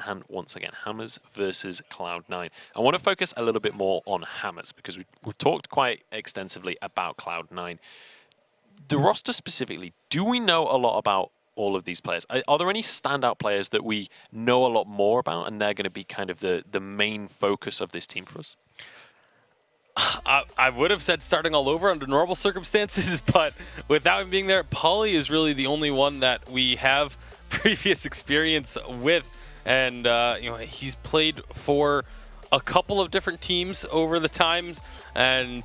hand once again. Hammers versus Cloud9. I want to focus a little bit more on Hammers because we've talked quite extensively about Cloud9. The roster specifically, do we know a lot about all of these players? Are there any standout players that we know a lot more about and they're going to be kind of the main focus of this team for us? I would have said starting all over under normal circumstances, but without him being there, Pauly is really the only one that we have previous experience with. And he's played for a couple of different teams over the times and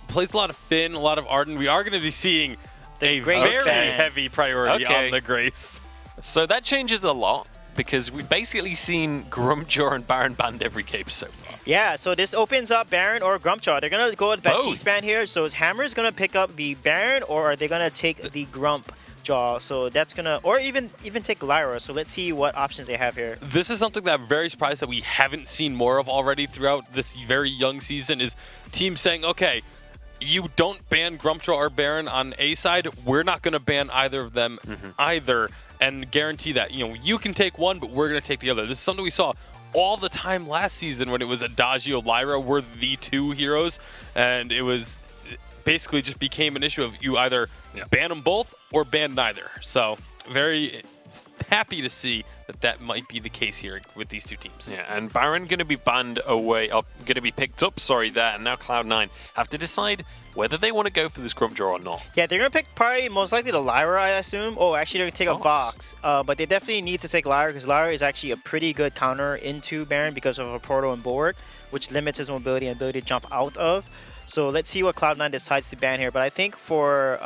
plays a lot of Finn, a lot of Arden. We are going to be seeing a very heavy priority on the Grace. So that changes a lot because we've basically seen Grumpjaw and Baron banned every game so far. Yeah, so this opens up Baron or Grumpjaw. They're going to go with Baptiste ban here. So is Hammer's going to pick up the Baron or are they going to take the Grumpjaw? So that's going to, or even take Lyra. So let's see what options they have here. This is something that I'm very surprised that we haven't seen more of already throughout this very young season is teams saying, okay, you don't ban Grumpjaw or Baron on A side, we're not going to ban either of them either and guarantee that, you can take one, but we're going to take the other. This is something we saw all the time last season when it was Adagio, Lyra were the two heroes, and it was basically just became an issue of you either ban them both or ban neither. So very happy to see that might be the case here with these two teams. Yeah, and Baron going to be banned away, going to be picked up, there, and now Cloud9 have to decide whether they want to go for this Grumpjaw or not. Yeah, they're going to pick probably most likely the Lyra, I assume. Oh, actually, they're going to take a Vox. But they definitely need to take Lyra because Lyra is actually a pretty good counter into Baron because of a portal and board, which limits his mobility and ability to jump out of. So let's see what Cloud9 decides to ban here. But I think for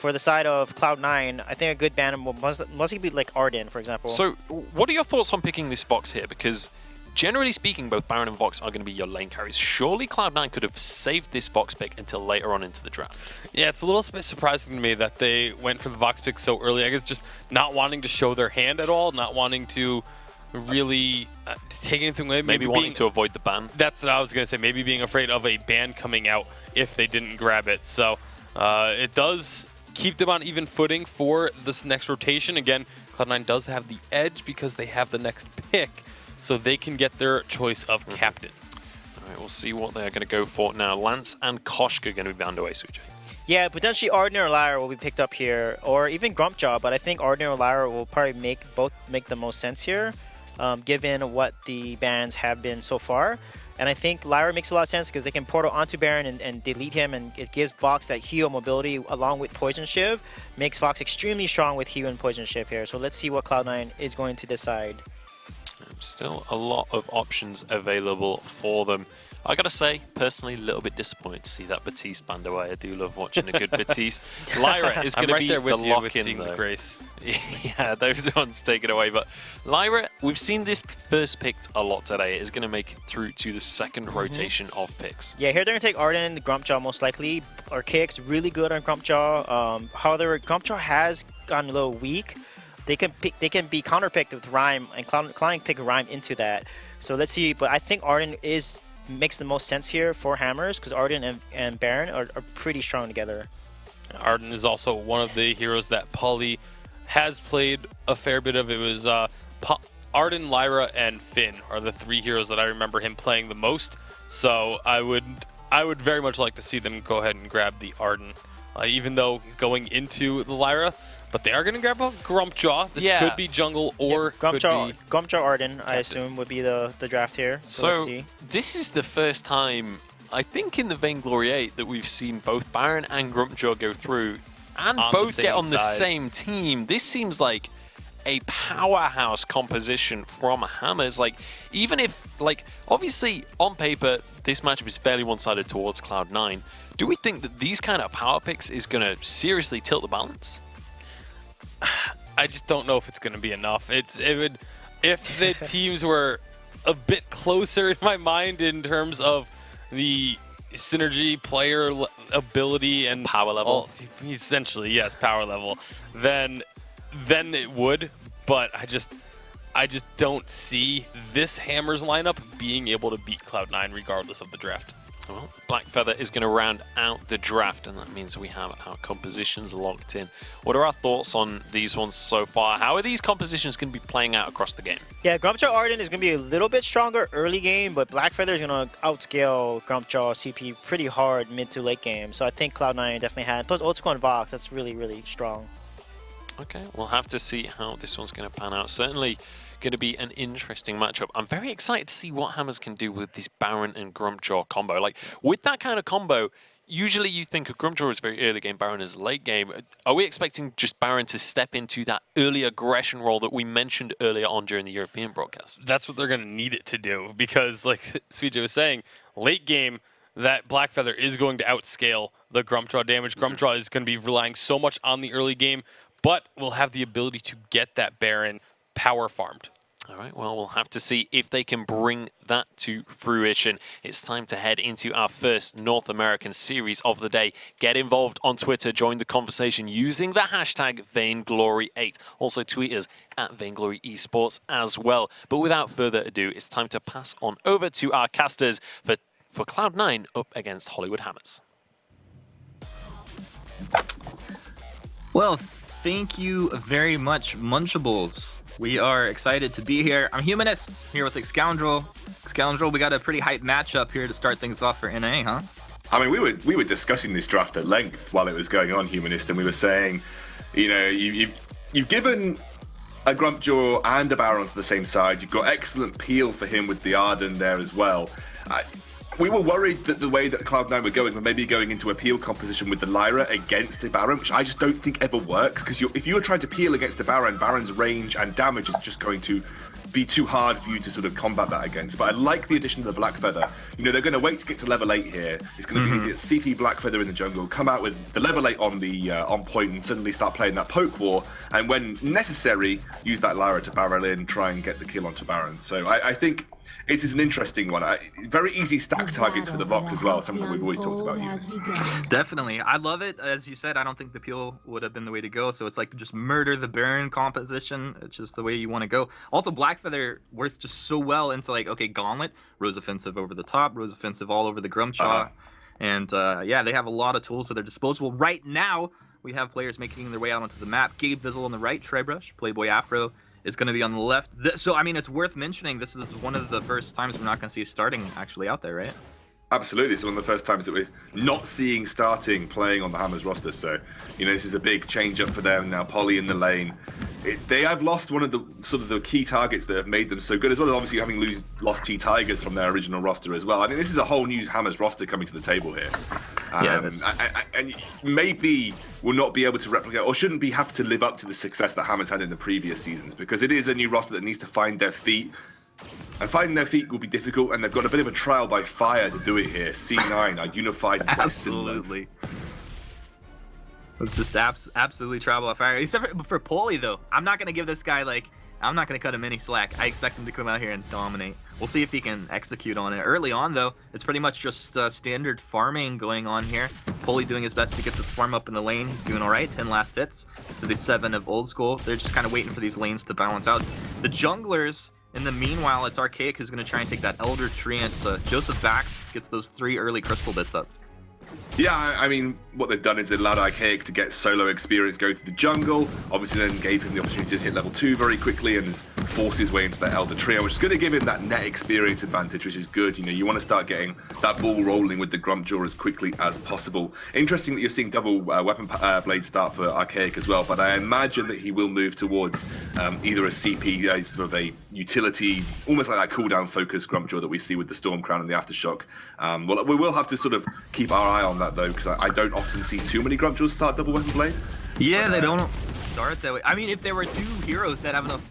the side of Cloud9, I think a good ban must be like Arden, for example. So what are your thoughts on picking this Vox here? Because generally speaking, both Baron and Vox are going to be your lane carries. Surely Cloud9 could have saved this Vox pick until later on into the draft. Yeah, it's a little bit surprising to me that they went for the Vox pick so early. I guess just not wanting to show their hand at all, not wanting to really take anything away. Maybe wanting to avoid the ban. That's what I was going to say. Maybe being afraid of a ban coming out if they didn't grab it. So it does keep them on even footing for this next rotation. Again, Cloud9 does have the edge because they have the next pick, so they can get their choice of captain. All right, we'll see what they're going to go for now. Lance and Koshka are going to be banned away, Suji. Yeah, potentially Arden or Lyra will be picked up here, or even Grumpjaw, but I think Arden or Lyra will probably make the most sense here, given what the bans have been so far. And I think Lyra makes a lot of sense because they can portal onto Baron and delete him, and it gives Vox that heal mobility along with Poison Shiv. Makes Vox extremely strong with heal and Poison Shiv here. So let's see what Cloud9 is going to decide. Still a lot of options available for them. I gotta say, personally, a little bit disappointed to see that Baptiste banned away. I do love watching a good Baptiste. Lyra is going to be the lock-in, though. Grace. Yeah, those ones taken away. But Lyra, we've seen this first picked a lot today. It is going to make it through to the second rotation of picks. Yeah, here they're going to take Arden and Grumpjaw most likely. Archaic's really good on Grumpjaw. However, Grumpjaw has gotten a little weak. They can be counterpicked with Rhyme, and Cloud9 pick Rhyme into that. So let's see. But I think Arden makes the most sense here for Hammers because Arden and Baron are pretty strong together. Arden is also one of the heroes that Pauly has played a fair bit of. It was Arden, Lyra, and Finn are the three heroes that I remember him playing the most. So I would very much like to see them go ahead and grab the Arden, even though going into the Lyra. But they are going to grab a Grumpjaw. This could be jungle or Grumpjaw Arden, I assume, would be the draft here. So let's see. This is the first time, I think, in the Vainglory8 that we've seen both Baron and Grumpjaw go through and both get on the same team. This seems like a powerhouse composition from Hammers. Like, even if, obviously, on paper, this matchup is fairly one-sided towards Cloud9. Do we think that these kind of power picks is going to seriously tilt the balance? I just don't know if it's going to be enough. If the teams were a bit closer in my mind in terms of the synergy, player ability, and power level. Essentially, yes, power level. Then it would, but I just don't see this Hammers lineup being able to beat Cloud9 regardless of the draft. Well, Black Feather is going to round out the draft, and that means we have our compositions locked in. What are our thoughts on these ones so far? How are these compositions going to be playing out across the game? Yeah, Grumpjaw Arden is going to be a little bit stronger early game, but Black Feather is going to outscale Grumpjaw CP pretty hard mid to late game. So I think Cloud9 definitely had. Plus Old School and Vox, that's really, really strong. Okay, we'll have to see how this one's going to pan out. Certainly going to be an interesting matchup. I'm very excited to see what Hammers can do with this Baron and Grumpjaw combo. Like, with that kind of combo, usually you think of Grumpjaw as very early game, Baron as late game. Are we expecting just Baron to step into that early aggression role that we mentioned earlier on during the European broadcast? That's what they're going to need it to do, because like Suijay was saying, late game, that Black Feather is going to outscale the Grumpjaw damage. Grumpjaw is going to be relying so much on the early game, but will have the ability to get that Baron power farmed. All right, well, we'll have to see if they can bring that to fruition. It's time to head into our first North American series of the day. Get involved on Twitter. Join the conversation using the hashtag Vainglory8. Also tweet us at Vainglory Esports as well. But without further ado, it's time to pass on over to our casters for Cloud9 up against Hollywood Hammers. Well, thank you very much, Munchables. We are excited to be here. I'm Humanist, here with Scoundrel. Scoundrel, we got a pretty hype matchup here to start things off for NA, huh? I mean, we were discussing this draft at length while it was going on, Humanist, and we were saying, you know, you've given a Grumpjaw and a Baron to the same side. You've got excellent peel for him with the Arden there as well. We were worried that the way that Cloud9 were going, were maybe going into a peel composition with the Lyra against the Baron, which I just don't think ever works, because if you're trying to peel against the Baron, Baron's range and damage is just going to be too hard for you to sort of combat that against. But I like the addition of the Black Feather. You know, they're going to wait to get to level 8 here. It's going to be CP Black Feather in the jungle, come out with the level 8 on the on point and suddenly start playing that poke war, and when necessary, use that Lyra to barrel in, try and get the kill onto Baron. So I think it is an interesting one. Very easy stack targets for the Vox as well, something we've always talked about. Definitely. I love it. As you said, I don't think the peel would have been the way to go. So it's like just murder the Baron composition. It's just the way you want to go. Also, Black Feather works just so well into like, okay, Gauntlet, Rose Offensive over the top, Rose Offensive all over the Grumpjaw. And yeah, they have a lot of tools at their disposal. Right now, we have players making their way out onto the map. Gabe Vizzle on the right, Trebrush, Playboy Afro is going to be on the left. So, I mean, it's worth mentioning this is one of the first times we're not going to see starting actually out there, right? Absolutely. It's one of the first times that we're not seeing starting playing on the Hammers roster. So, you know, this is a big change up for them. Now, Polly in the lane. They have lost one of the sort of the key targets that have made them so good, as well as obviously having lost T-Tigers from their original roster as well. I mean, this is a whole new Hammers roster coming to the table here. And maybe will not be able to replicate or shouldn't have to live up to the success that Hammers had in the previous seasons, because it is a new roster that needs to find their feet. And finding their feet will be difficult, and they've got a bit of a trial by fire to do it here. C9 are unified. Absolutely. It's just absolutely trial by fire. Except for Poli, though. I'm not going to give this guy, like, I'm not going to cut him any slack. I expect him to come out here and dominate. We'll see if he can execute on it. Early on, though, it's pretty much just standard farming going on here. Poli doing his best to get this farm up in the lane. He's doing all right. 10 last hits to the 7 of Old School. They're just kind of waiting for these lanes to balance out. The junglers, in the meanwhile, it's Archaic who's going to try and take that Elder Treant. Joseph Bax gets those 3 early crystal bits up. Yeah, I mean, what they've done is they allowed Archaic to get solo experience, go to the jungle, obviously then gave him the opportunity to hit level 2 very quickly and has forced his way into that Elder Trio, which is going to give him that net experience advantage, which is good. You know, you want to start getting that ball rolling with the Grumpjaw as quickly as possible. Interesting that you're seeing double weapon blade start for Archaic as well, but I imagine that he will move towards either a CP, sort of a utility, almost like that cooldown focused Grumpjaw that we see with the Storm Crown and the Aftershock. Well, we will have to sort of keep our eye on that though, because I don't often see too many Grumpjaws start double weapon blade. Yeah, they don't start that way. I mean, if there were 2 heroes that have enough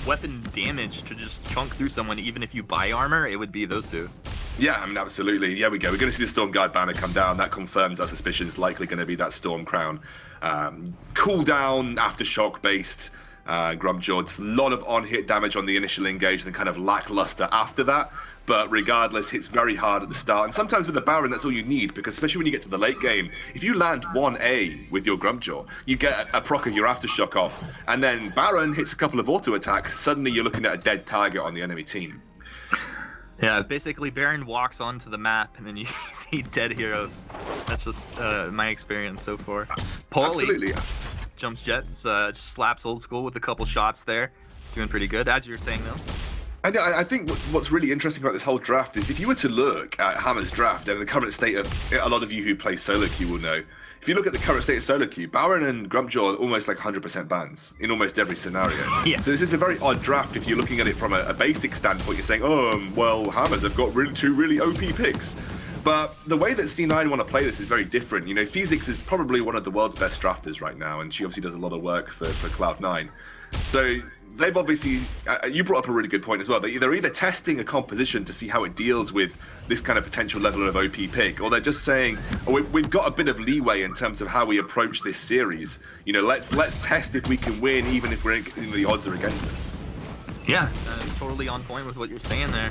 weapon damage to just chunk through someone, even if you buy armor, it would be those 2. Yeah, I mean, absolutely. Yeah, we go. We're going to see the Storm Guard banner come down. That confirms our suspicion is likely going to be that Storm Crown. Cooldown, Aftershock based Grumpjaw. Just a lot of on-hit damage on the initial engage, and then kind of lackluster after that. But regardless, hits very hard at the start. And sometimes with the Baron, that's all you need, because especially when you get to the late game, if you land 1A with your Grumpjaw, you get a proc of your Aftershock off, and then Baron hits a couple of auto attacks, suddenly you're looking at a dead target on the enemy team. Yeah, basically Baron walks onto the map and then you see dead heroes. That's just my experience so far. Paulie Absolutely. jumps jets, just slaps old school with a couple shots there. Doing pretty good, as you were saying though. And I think what's really interesting about this whole draft is if you were to look at Hammer's draft and the current state of, a lot of you who play solo queue will know, if you look at the current state of solo queue, Baron and Grumpjaw are almost like 100% bans in almost every scenario. Yes. So this is a very odd draft if you're looking at it from a basic standpoint. You're saying, oh, well, Hammers have got two really OP picks. But the way that C9 want to play this is very different. You know, Physics is probably one of the world's best drafters right now, and she obviously does a lot of work for Cloud9. So they've obviously, you brought up a really good point as well. They're either testing a composition to see how it deals with this kind of potential level of OP pick, or they're just saying, oh, we've got a bit of leeway in terms of how we approach this series. You know, let's test if we can win, even if the odds are against us. Yeah, totally on point with what you're saying there.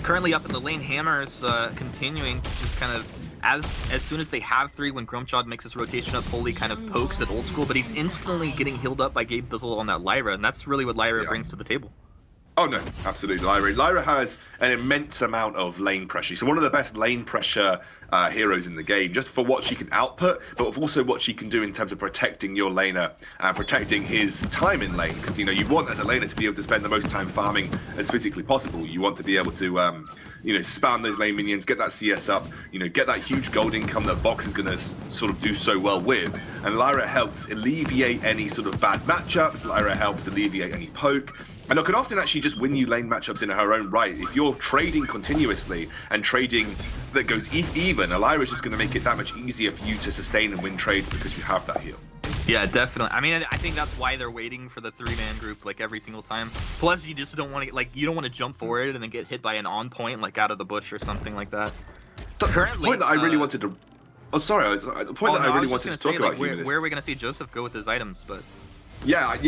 Currently up in the lane, Hammer's continuing to just kind of, as soon as they have 3, when Grumpjaw makes his rotation up, Paulie kind of pokes at old school, but he's instantly getting healed up by Gabe Fizzle on that Lyra, and that's really what Lyra brings to the table. Oh no, absolutely. Lyra has an immense amount of lane pressure. She's one of the best lane pressure heroes in the game, just for what she can output, but also what she can do in terms of protecting your laner and protecting his time in lane. Because, you know, you want as a laner to be able to spend the most time farming as physically possible. You want to be able to, you know, spam those lane minions, get that CS up, you know, get that huge gold income that Vox is going to sort of do so well with. And Lyra helps alleviate any sort of bad matchups. Lyra helps alleviate any poke. And it can often actually just win you lane matchups in her own right. If you're trading continuously and trading that goes even, Lyra is just going to make it that much easier for you to sustain and win trades because you have that heal. Yeah, definitely. I mean, I think that's why they're waiting for the 3-man group like every single time. Plus, you just don't want to you don't want to jump forward and then get hit by an on point like out of the bush or something like that. So currently, the point that I really wanted to. Oh, sorry. The point that I really wanted to talk about. Where are we going to see Joseph go with his items? But yeah,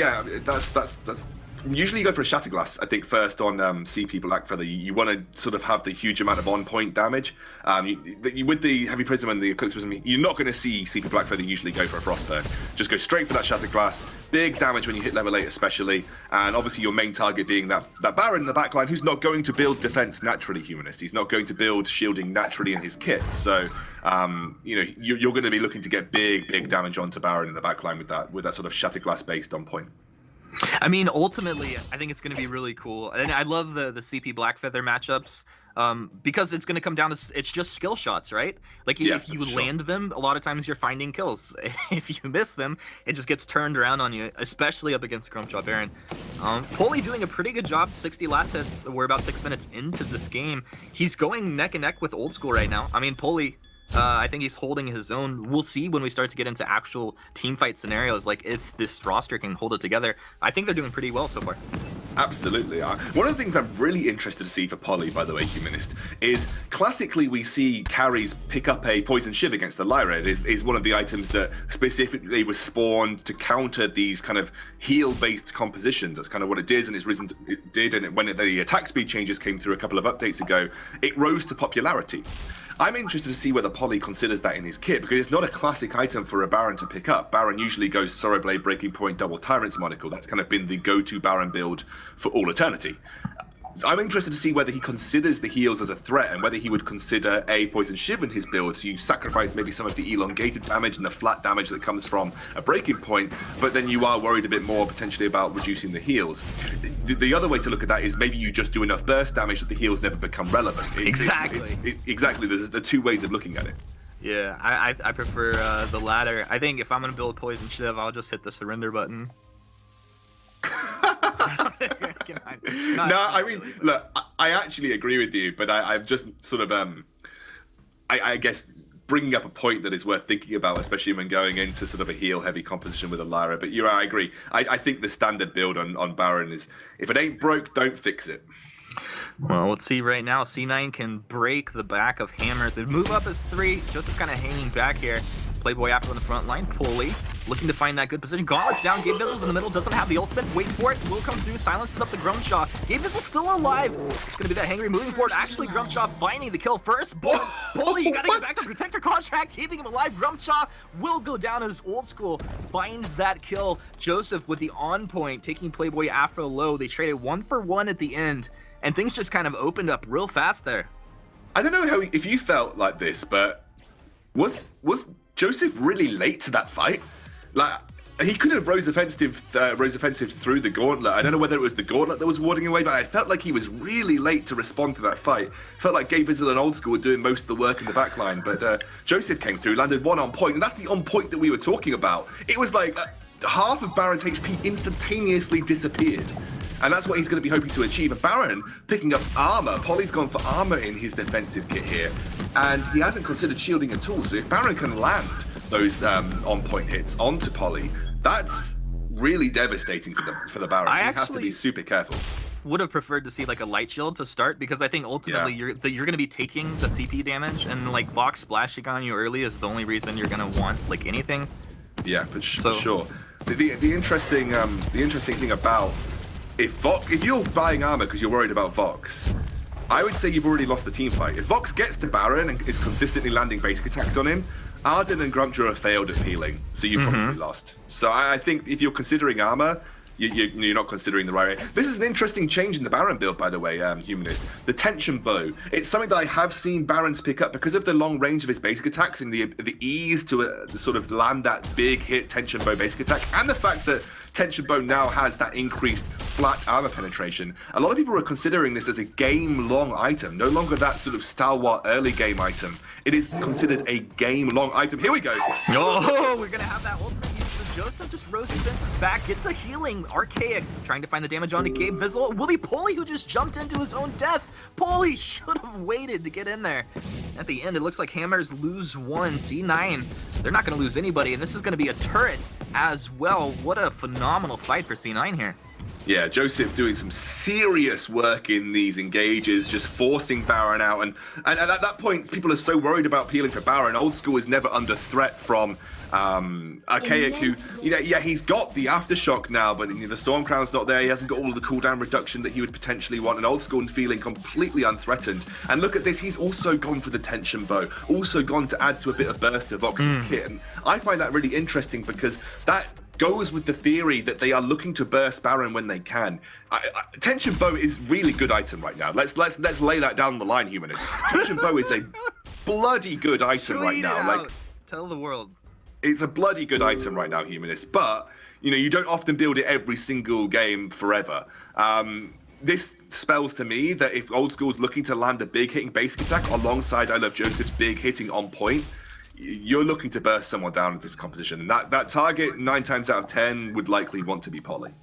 that's. Usually you go for a Shatterglass, I think, first on CP Blackfeather. You want to sort of have the huge amount of on-point damage. With the Heavy Prism and the Eclipse Prism, you're not going to see CP Blackfeather usually go for a Frostburn. Just go straight for that Shatterglass. Big damage when you hit level 8 especially. And obviously your main target being that Baron in the backline who's not going to build defense naturally, Humanist. He's not going to build shielding naturally in his kit. So, you know, you're going to be looking to get big damage onto Baron in the backline with that sort of Shatterglass based on point. I mean, ultimately, I think it's going to be really cool. And I love the CP Blackfeather matchups because it's going to come down to, it's just skill shots, right? Like, if you land them, a lot of times you're finding kills. If you miss them, it just gets turned around on you, especially up against Grumpjaw Baron. Paulie doing a pretty good job, 60 last hits. We're about 6 minutes into this game. He's going neck and neck with old school right now. I mean, Paulie, I think he's holding his own. We'll see when we start to get into actual team fight scenarios, like if this roster can hold it together. I think they're doing pretty well so far. Absolutely. One of the things I'm really interested to see for Paulie, by the way, Humanist, is classically we see carries pick up a Poison Shiv against the Lyra. It is one of the items that specifically was spawned to counter these kind of heal-based compositions. That's kind of what it did, and it did, and when the attack speed changes came through a couple of updates ago, it rose to popularity. I'm interested to see whether Paulie considers that in his kit, because it's not a classic item for a Baron to pick up. Baron usually goes Sorrowblade, Breaking Point, Double Tyrant's Monocle. That's kind of been the go-to Baron build for all eternity. So I'm interested to see whether he considers the heals as a threat and whether he would consider a Poison Shiv in his build, so you sacrifice maybe some of the elongated damage and the flat damage that comes from a Breaking Point, but then you are worried a bit more potentially about reducing the heals. The other way to look at that is maybe you just do enough burst damage that the heals never become relevant. Exactly. Exactly. There's the two ways of looking at it. Yeah, I prefer the latter. I think if I'm going to build Poison Shiv, I'll just hit the surrender button. No, I mean, look, I actually agree with you, but I'm just sort of, I guess, bringing up a point that is worth thinking about, especially when going into sort of a heal-heavy composition with a Lyra. But I agree. I think the standard build on Baron is, if it ain't broke, don't fix it. Well, let's see right now. C9 can break the back of Hammers. They move up as 3. Joseph kind of hanging back here. Playboy after on the front line. Paulie looking to find that good position. Gauntlet's down, Gabe Vizzle's in the middle, doesn't have the ultimate. Wait for it, will come through, silences up the Grumshaw. Gabe Vizzle's still alive. It's gonna be that Hangry moving forward. Actually, Grumshaw finding the kill first. Bully, you gotta get back to protector contract, keeping him alive. Grumshaw will go down as Old School finds that kill. Joseph with the on point, taking Playboy Afro low. They traded 1-for-1 at the end, and things just kind of opened up real fast there. I don't know if you felt like this, but was Joseph really late to that fight? Like, he could have rose offensive through the gauntlet. I don't know whether it was the gauntlet that was warding away, but I felt like he was really late to respond to that fight. Felt like Gabe Vizzle and Old School were doing most of the work in the back line, but Joseph came through, landed one on point, and that's the on point that we were talking about. It was like half of Baron's HP instantaneously disappeared. And that's what he's going to be hoping to achieve. And Baron picking up armor. Polly's gone for armor in his defensive kit here. And he hasn't considered shielding at all. So if Baron can land those on-point hits onto Polly, that's really devastating for the Baron. He has to be super careful. Would have preferred to see like a light shield to start, because I think ultimately you're going to be taking the CP damage, and like Vox splashing on you early is the only reason you're going to want like anything. Yeah, for sure. The interesting thing about if you're buying armor because you're worried about Vox, I would say you've already lost the team fight. If Vox gets to Baron and is consistently landing basic attacks on him, Arden and Grumpjaw have failed at healing, so you've probably lost. So I think if you're considering armor, you're not considering the right way. This is an interesting change in the Baron build, by the way, Humanist. The tension bow. It's something that I have seen Barons pick up because of the long range of his basic attacks and the ease to sort of land that big hit tension bow basic attack, and the fact that tension bow now has that increased flat armor penetration. A lot of people are considering this as a game-long item, no longer that sort of stalwart early game item. It is considered a game-long item. Here we go. Oh, we're gonna have that ultimate use for Joseph. Just rose defensive back, get the healing. Archaic trying to find the damage onto Gabe Vizzle. It will be Polly who just jumped into his own death. Polly should have waited to get in there. At the end, it looks like Hammers lose one. C9, they're not gonna lose anybody, and this is gonna be a turret as well. What a phenomenal fight for C9 here. Yeah, Joseph doing some serious work in these engages, just forcing Baron out. And at that point, people are so worried about peeling for Baron. Old School is never under threat from Archaic, who, he's got the Aftershock now, but the Storm Crown's not there. He hasn't got all of the cooldown reduction that he would potentially want. And Old School feeling completely unthreatened. And look at this, he's also gone for the tension bow, also gone to add to a bit of burst to Vox's kit. And I find that really interesting because that goes with the theory that they are looking to burst Baron when they can. Tension bow is really good item right now. Let's lay that down the line, Humanist. Tension bow is a bloody good item right now. Like, tell the world. It's a bloody good item right now, Humanist. But you don't often build it every single game forever. This spells to me that if Old School's looking to land a big hitting basic attack alongside I Love Joseph's big hitting on point, you're looking to burst someone down in this composition. And that target 9 times out of 10 would likely want to be Polly.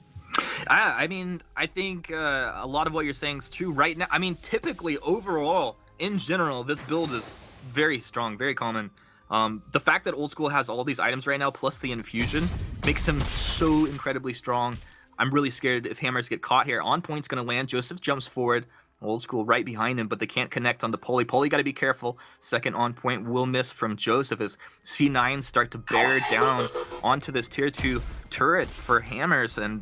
I mean, I think a lot of what you're saying is true right now. I mean, typically, overall, in general, this build is very strong, very common. The fact that Old School has all these items right now, plus the infusion, makes him so incredibly strong. I'm really scared if Hammers get caught here. On point's going to land. Joseph jumps forward. Old School right behind him, but they can't connect onto Polly. Polly got to be careful. Second on point will miss from Joseph as C9 start to bear down onto this tier 2 turret for Hammers, and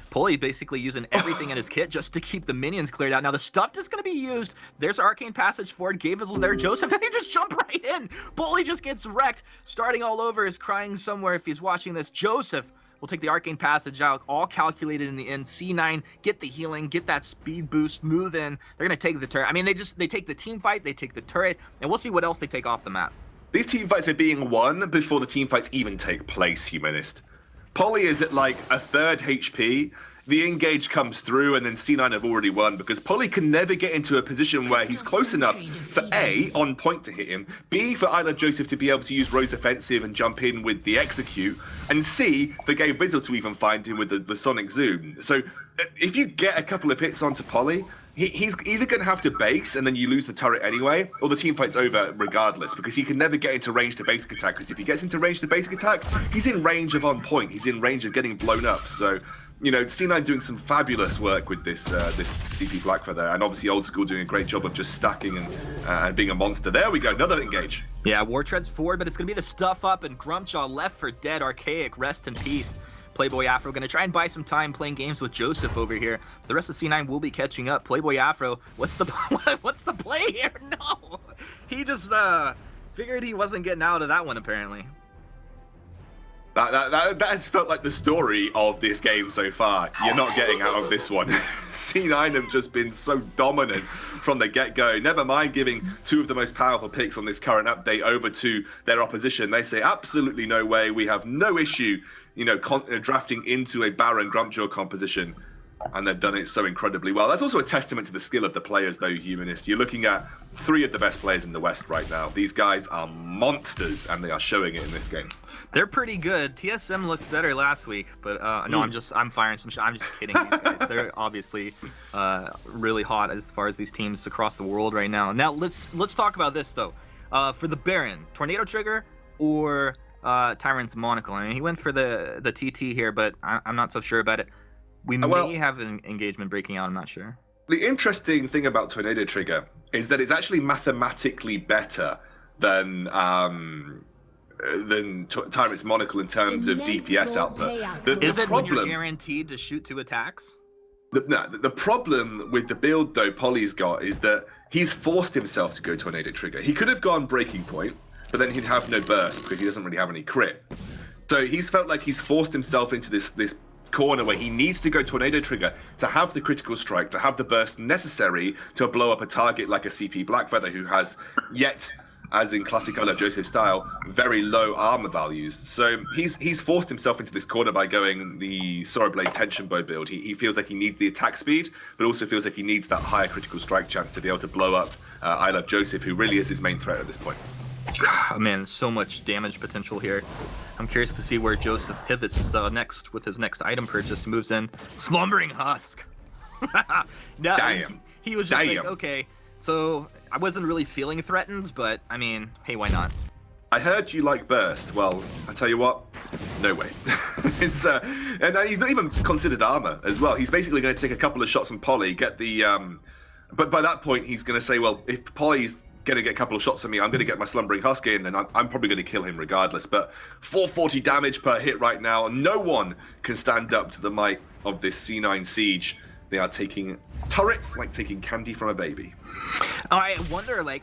Polly basically using everything in his kit just to keep the minions cleared out. Now the stuff is going to be used. There's Arcane Passage forward. Gabe Vizzle's there. Joseph, they just jump right in. Polly just gets wrecked. Starting all over is crying somewhere if he's watching this. Joseph will take the Arcane Passage out, all calculated in the end. C9, get the healing, get that speed boost, move in. They're going to take the turret. I mean, they take the team fight, they take the turret, and we'll see what else they take off the map. These team fights are being won before the team fights even take place, Humanist. Polly is at like a third HP. The engage comes through, and then C9 have already won because Polly can never get into a position where he's close enough for A, on point to hit him, B, for I Love Joseph to be able to use Rose Offensive and jump in with the Execute, and C, for Gabe Vizzle to even find him with the Sonic Zoom. So if you get a couple of hits onto Polly, he's either going to have to base and then you lose the turret anyway, or the team fight's over regardless, because he can never get into range to basic attack, because if he gets into range to basic attack, he's in range of on point, he's in range of getting blown up. So C9 doing some fabulous work with this this CP Blackfeather, and obviously Old School doing a great job of just stacking and being a monster. There we go, another engage. Yeah, War Tread's forward, but it's going to be the stuff up, and Grumpjaw left for dead. Archaic, rest in peace. Playboy Afro going to try and buy some time playing games with Joseph over here. The rest of C9 will be catching up. Playboy Afro, what's the play here? No! He just figured he wasn't getting out of that one, apparently. That has felt like the story of this game so far. You're not getting out of this one. C9 have just been so dominant from the get-go. Never mind giving two of the most powerful picks on this current update over to their opposition. They say, absolutely no way. We have no issue, drafting into a Baron Grumpjaw composition. And they've done it so incredibly well. That's also a testament to the skill of the players, though, Humanist. You're looking at three of the best players in the West right now. These guys are monsters, and they are showing it in this game. They're pretty good. TSM looked better last week, but no, I'm firing some shit. I'm just kidding, these guys. They're obviously really hot as far as these teams across the world right now. Now, let's talk about this, though. For the Baron, Tornado Trigger or Tyrant's Monocle? I mean, he went for the TT here, but I'm not so sure about it. We may have an engagement breaking out, I'm not sure. The interesting thing about Tornado Trigger is that it's actually mathematically better than Tyrant's Monocle in terms of DPS output. Is it when you're guaranteed to shoot 2 attacks? The problem with the build, though, Polly's got is that he's forced himself to go Tornado Trigger. He could have gone Breaking Point, but then he'd have no burst because he doesn't really have any crit. So he's felt like he's forced himself into this corner where he needs to go Tornado Trigger to have the critical strike, to have the burst necessary to blow up a target like a CP Blackfeather, who has yet, as in classic I Love Joseph style, very low armor values. So he's forced himself into this corner by going the Sorrowblade Tension Bow build. He feels like he needs the attack speed, but also feels like he needs that higher critical strike chance to be able to blow up I Love Joseph, who really is his main threat at this point. Oh, man, so much damage potential here. I'm curious to see where Joseph pivots next with his next item purchase. Moves in Slumbering Husk. No, damn. He was just like, okay, so I wasn't really feeling threatened, but I mean, hey, why not? I heard you like burst. Well, I tell you what, no way. It's and he's not even considered armor as well. He's basically going to take a couple of shots on Polly, get the but by that point he's going to say, well, if Polly's going to get a couple of shots on me, I'm going to get my Slumbering Husk in, and I'm probably going to kill him regardless. But 440 damage per hit right now. No one can stand up to the might of this C9 Siege. They are taking turrets like taking candy from a baby. I wonder, like,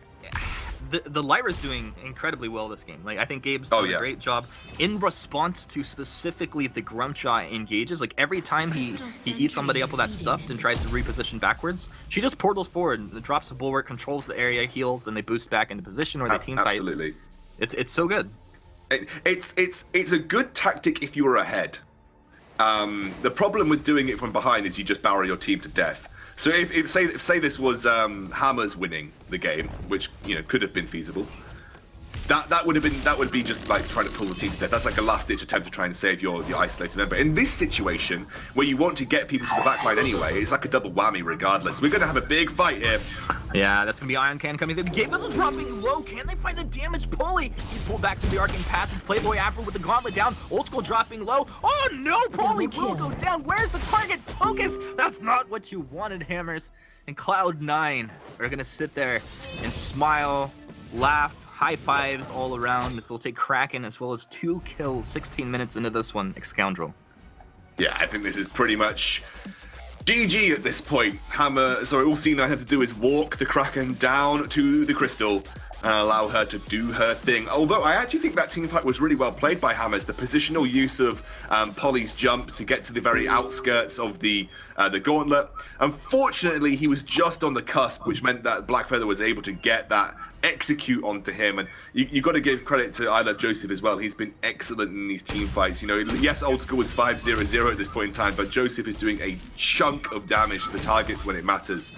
the Lyra's doing incredibly well this game. Like, I think Gabe's done a great job in response to specifically the Grumpjaw engages. Like, every time he eats somebody up with that stuffed and tries to reposition backwards, she just portals forward and drops the bulwark, controls the area, heals, and they boost back into position or they team fight. Absolutely. It's so good. It's a good tactic if you were ahead. The problem with doing it from behind is you just barrel your team to death. So if say this was Hammers winning the game, which could have been feasible, that would be just like trying to pull the team to death. That's like a last ditch attempt to try and save your isolated member. In this situation where you want to get people to the backline anyway, it's like a double whammy regardless. We're gonna have a big fight here. Yeah, that's gonna be Ion Cannon coming through. The game is dropping low. Can they find the damage? Pulley. He's pulled back to the Arcane Passage. Playboy Afro with the gauntlet down. Old School dropping low. Oh no, Pulley will go down. Where's the target? Focus. That's not what you wanted, Hammers. And Cloud9 are gonna sit there and smile, laugh, high fives all around as they'll take Kraken as well as 2 kills 16 minutes into this one, Scoundrel. Yeah, I think this is pretty much GG at this point. All C9 have to do is walk the Kraken down to the crystal and allow her to do her thing. Although I actually think that teamfight was really well played by Hammers. The positional use of Polly's jumps to get to the very outskirts of the gauntlet. Unfortunately, he was just on the cusp, which meant that Blackfeather was able to get that execute onto him. And you got to give credit to I Love Joseph as well. He's been excellent in these team fights. Yes, Old School is 5-0-0 at this point in time, but Joseph is doing a chunk of damage to the targets when it matters.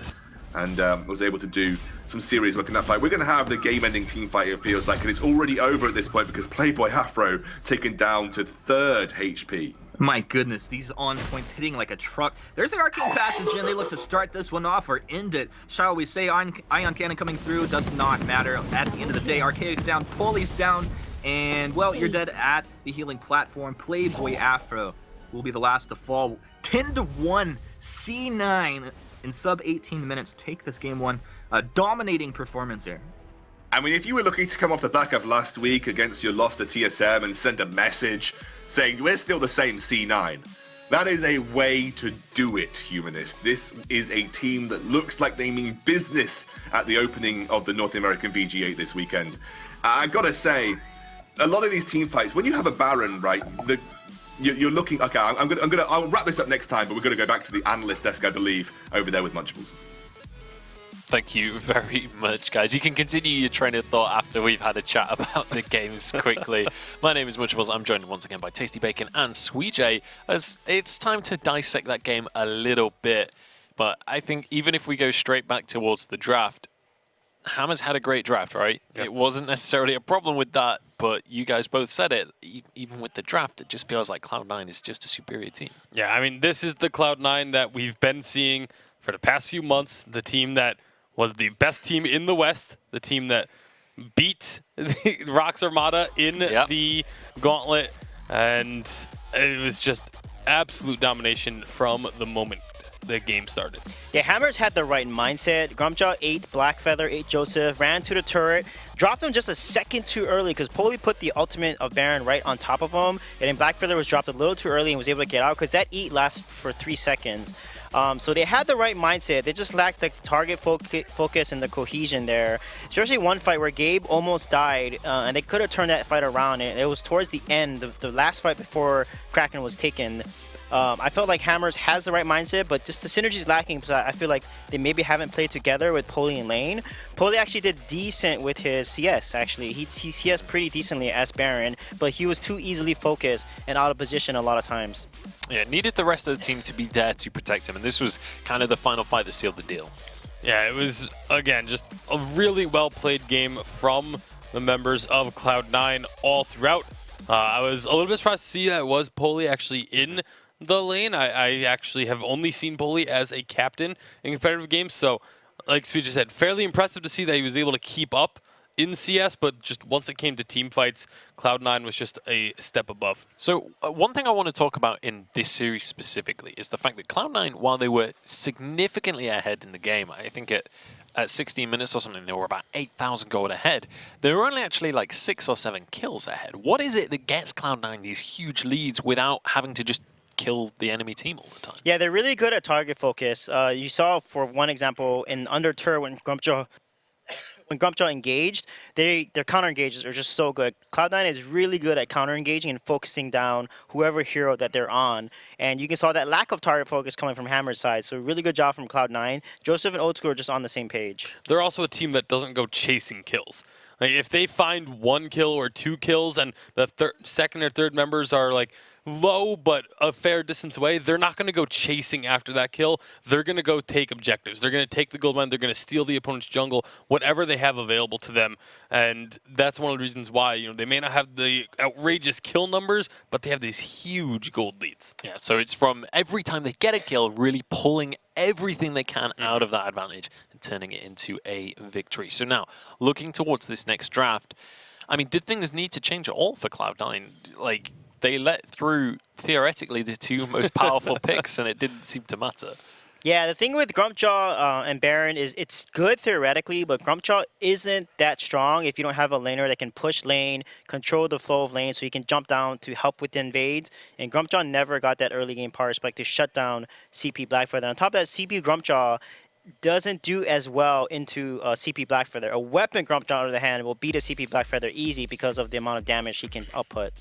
And was able to do some serious work in that fight. We're going to have the game-ending team fight, it feels like, and it's already over at this point because Playboy Afro taken down to 3rd HP. My goodness, these on points hitting like a truck. There's the Arcane Passage, and they look to start this one off or end it. Shall we say Ion Cannon coming through? Does not matter. At the end of the day, Archaic's down, Pulley's down, and, well, you're dead at the healing platform. Playboy Afro will be the last to fall. 10-1, C9 in sub 18 minutes. Take this game one. A dominating performance here. I mean, if you were looking to come off the back of last week against your loss to TSM and send a message saying we're still the same C9, that is a way to do it, Humanist. This is a team that looks like they mean business at the opening of the North American VG8 this weekend. I gotta say, a lot of these team fights, when you have a Baron, right, you're looking. Okay, I'll wrap this up next time, but we're gonna go back to the analyst desk, I believe, over there with Munchables. Thank you very much, guys. You can continue your train of thought after we've had a chat about the games quickly. My name is Munchables. I'm joined once again by Tasty Bacon and Sweejay, as it's time to dissect that game a little bit. But I think even if we go straight back towards the draft, Hammer's had a great draft, right? Yep. It wasn't necessarily a problem with that, but you guys both said it. Even with the draft, it just feels like Cloud9 is just a superior team. Yeah, I mean, this is the Cloud9 that we've been seeing for the past few months, the team that was the best team in the West, the team that beat Rox Armada in the gauntlet, and it was just absolute domination from the moment the game started. Yeah, Hammers had the right mindset. Grumpjaw ate Blackfeather, ate Joseph, ran to the turret, dropped him just a second too early because Poli put the ultimate of Baron right on top of him, and then Blackfeather was dropped a little too early and was able to get out because that eat lasts for 3 seconds. So they had the right mindset. They just lacked the target focus and the cohesion there. Especially one fight where Gabe almost died, and they could have turned that fight around. And it was towards the end, the last fight before Kraken was taken. I felt like Hammers has the right mindset, but just the synergy is lacking because I feel like they maybe haven't played together with Poli and Lane. Poli actually did decent with his CS, actually. He CS pretty decently as Baron, but he was too easily focused and out of position a lot of times. Yeah, needed the rest of the team to be there to protect him, and this was kind of the final fight that sealed the deal. Yeah, it was, again, just a really well-played game from the members of Cloud9 all throughout. I was a little bit surprised to see that it was Poli actually in the lane. I actually have only seen Poli as a captain in competitive games, so like Sweet just said, fairly impressive to see that he was able to keep up in CS, but just once it came to team fights, Cloud9 was just a step above. So one thing I want to talk about in this series specifically is the fact that Cloud9, while they were significantly ahead in the game, I think at 16 minutes or something, they were about 8,000 gold ahead. They were only actually like 6 or 7 kills ahead. What is it that gets Cloud9 these huge leads without having to just kill the enemy team all the time? Yeah, they're really good at target focus. You saw, for one example, in Under Turret when Grumpjaw engaged, their counter engages are just so good. Cloud9 is really good at counter engaging and focusing down whoever hero that they're on. And you can saw that lack of target focus coming from Hammer's side. So really good job from Cloud9. Joseph and Old School are just on the same page. They're also a team that doesn't go chasing kills. Like if they find 1 kill or 2 kills and the second or third members are like low but a fair distance away, they're not going to go chasing after that kill. They're going to go take objectives. They're going to take the gold mine. They're going to steal the opponent's jungle, whatever they have available to them. And that's one of the reasons why, they may not have the outrageous kill numbers, but they have these huge gold leads. Yeah, so it's from every time they get a kill, really pulling everything they can out of that advantage and turning it into a victory. So now, looking towards this next draft, I mean, did things need to change at all for Cloud9? Like, they let through, theoretically, the 2 most powerful picks, and it didn't seem to matter. Yeah, the thing with Grumpjaw and Baron is it's good theoretically, but Grumpjaw isn't that strong if you don't have a laner that can push lane, control the flow of lane so you can jump down to help with the invades. And Grumpjaw never got that early game power spike to shut down CP Blackfeather. On top of that, CP Grumpjaw doesn't do as well into CP Blackfeather. A weapon Grumpjaw, on the other hand, will beat a CP Blackfeather easy because of the amount of damage he can output.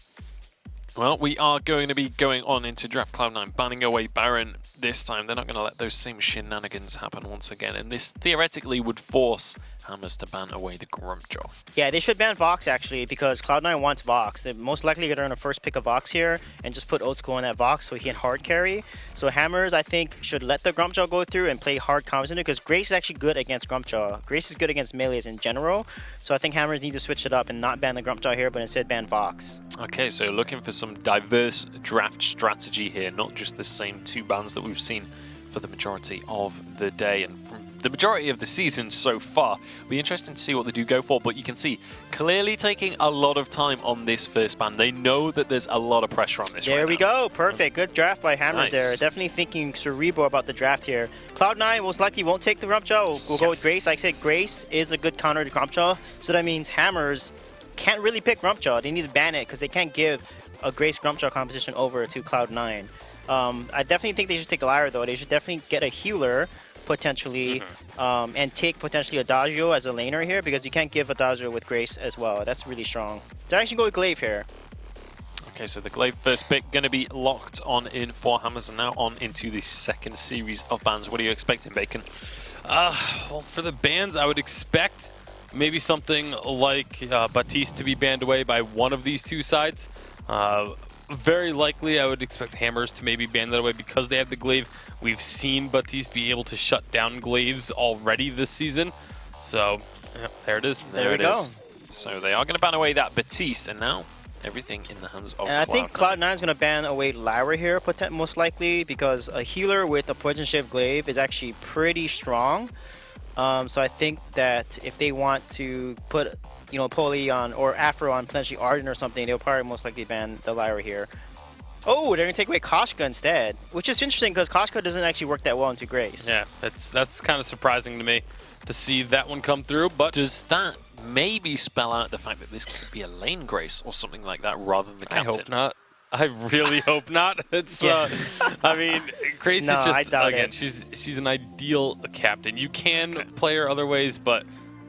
Well, we are going to be going on into draft Cloud9, banning away Baron this time. They're not going to let those same shenanigans happen once again, and this theoretically would force Hammers to ban away the Grumpjaw. Yeah, they should ban Vox, actually, because Cloud9 wants Vox. They're most likely going to first pick a Vox here and just put Old School on that Vox so he can hard carry. So Hammers, I think, should let the Grumpjaw go through and play hard combos in it, because Grace is actually good against Grumpjaw. Grace is good against melees in general, so I think Hammers need to switch it up and not ban the Grumpjaw here, but instead ban Vox. Okay, so looking for some diverse draft strategy here, not just the same 2 bans that we've seen for the majority of the day. And from the majority of the season so far. Be interesting to see what they do go for, but you can see clearly taking a lot of time on this first ban. They know that there's a lot of pressure on this There right we now. go. Perfect. Good draft by Hammers there. Nice. Definitely thinking cerebral about the draft here. Cloud9 most likely won't take the Grumpjaw. We'll go with Grace. Like I said, Grace is a good counter to Grumpjaw, so that means Hammers can't really pick Grumpjaw. They need to ban it because they can't give a Grace Grumpjaw composition over to Cloud9. I definitely think they should take Lyra though. They should definitely get a healer potentially, and take potentially Adagio as a laner here because you can't give Adagio with Grace as well. That's really strong. They're actually go with Glaive here. Okay, so the Glaive first pick going to be locked on in for Hammers, and now on into the second series of bans. What are you expecting, Bacon? Well, for the bans, I would expect maybe something like Baptiste to be banned away by one of these two sides. Very likely, I would expect Hammers to maybe ban that away because they have the Glaive. We've seen Baptiste be able to shut down Glaives already this season. So, yeah, there it is. There we go. So they are going to ban away that Baptiste, and now everything in the hands of And I think Cloud9 is going to ban away Lyra here, most likely, because a healer with a Poison Shift Glaive is actually pretty strong. So I think that if they want to put, Poly on or Afro on potentially Arden or something, they'll probably most likely ban the Lyra here. Oh, they're going to take away Koshka instead, which is interesting because Koshka doesn't actually work that well into Grace. Yeah, that's kind of surprising to me to see that one come through. But does that maybe spell out the fact that this could be a lane Grace or something like that rather than the captain? I hope not. I really hope not. It's I mean, Grace is just again, she's an ideal captain. You can play her other ways, but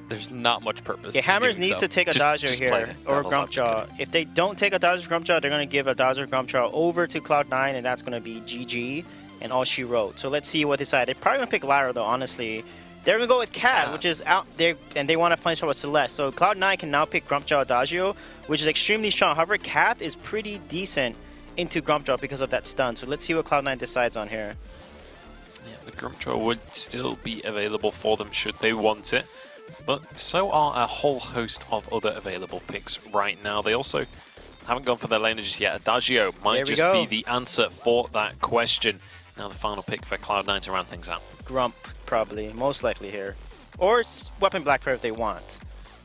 there's not much purpose. Yeah, Hammers needs to take Adagio here or Grumpjaw. If they don't take Adagio Grumpjaw, they're going to give Adagio Grumpjaw over to Cloud9, and that's going to be GG and all she wrote. So let's see what they decide. They're probably going to pick Lyra though, honestly. They're going to go with Cat, which is out there, and they want to punish her with Celeste. So Cloud9 can now pick Grumpjaw Adagio, which is extremely strong. However, Cat is pretty decent into Grumpjaw because of that stun. So let's see what Cloud9 decides on here. Yeah, the Grumpjaw would still be available for them should they want it. But so are a whole host of other available picks right now. They also haven't gone for their laner just yet. Adagio might just be the answer for that question. Now the final pick for Cloud9 to round things out. Grump, probably, most likely here. Or Weapon Blackfire if they want.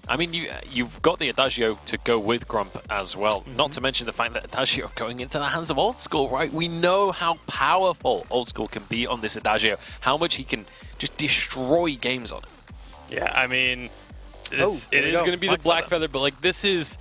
I mean, you've got the Adagio to go with Grump as well. Not to mention the fact that Adagio going into the hands of Old School, right? We know how powerful Old School can be on this Adagio. How much he can just destroy games on it. Yeah, I mean, it is going to be the Black Feather, but like this is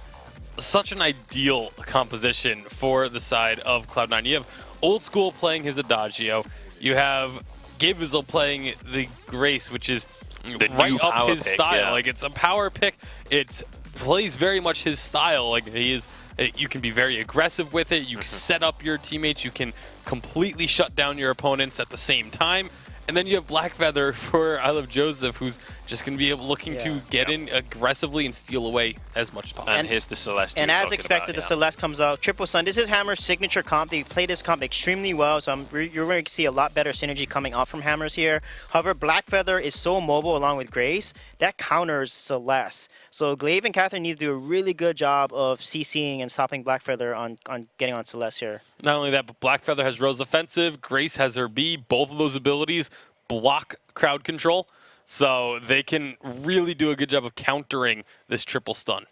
such an ideal composition for the side of Cloud9. You have Old School playing his Adagio. You have Gabezel playing the Grace, which is the right up his pick, style. Yeah. Like it's a power pick. It plays very much his style. Like he is. You can be very aggressive with it. You set up your teammates. You can completely shut down your opponents at the same time. And then you have Black Feather for I Love Joseph, who's just going to be looking to get in aggressively and steal away as much as possible. And here's the Celeste. And as expected, the Celeste comes out. Triple Sun. This is Hammer's signature comp. They play this comp extremely well, so you're going to see a lot better synergy coming out from Hammers here. However, Black Feather is so mobile along with Grace, that counters Celeste. So Glaive and Catherine need to do a really good job of CCing and stopping Black Feather on getting on Celeste here. Not only that, but Black Feather has Rose Offensive. Grace has her B. Both of those abilities block crowd control. So they can really do a good job of countering this triple stun.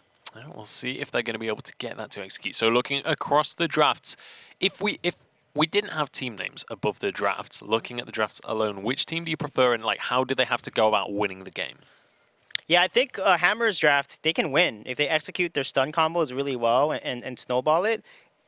We'll see if they're going to be able to get that to execute. So looking across the drafts, if we didn't have team names above the drafts, looking at the drafts alone, which team do you prefer and like how do they have to go about winning the game? Yeah, I think Hammer's draft, they can win. If they execute their stun combos really well and snowball it,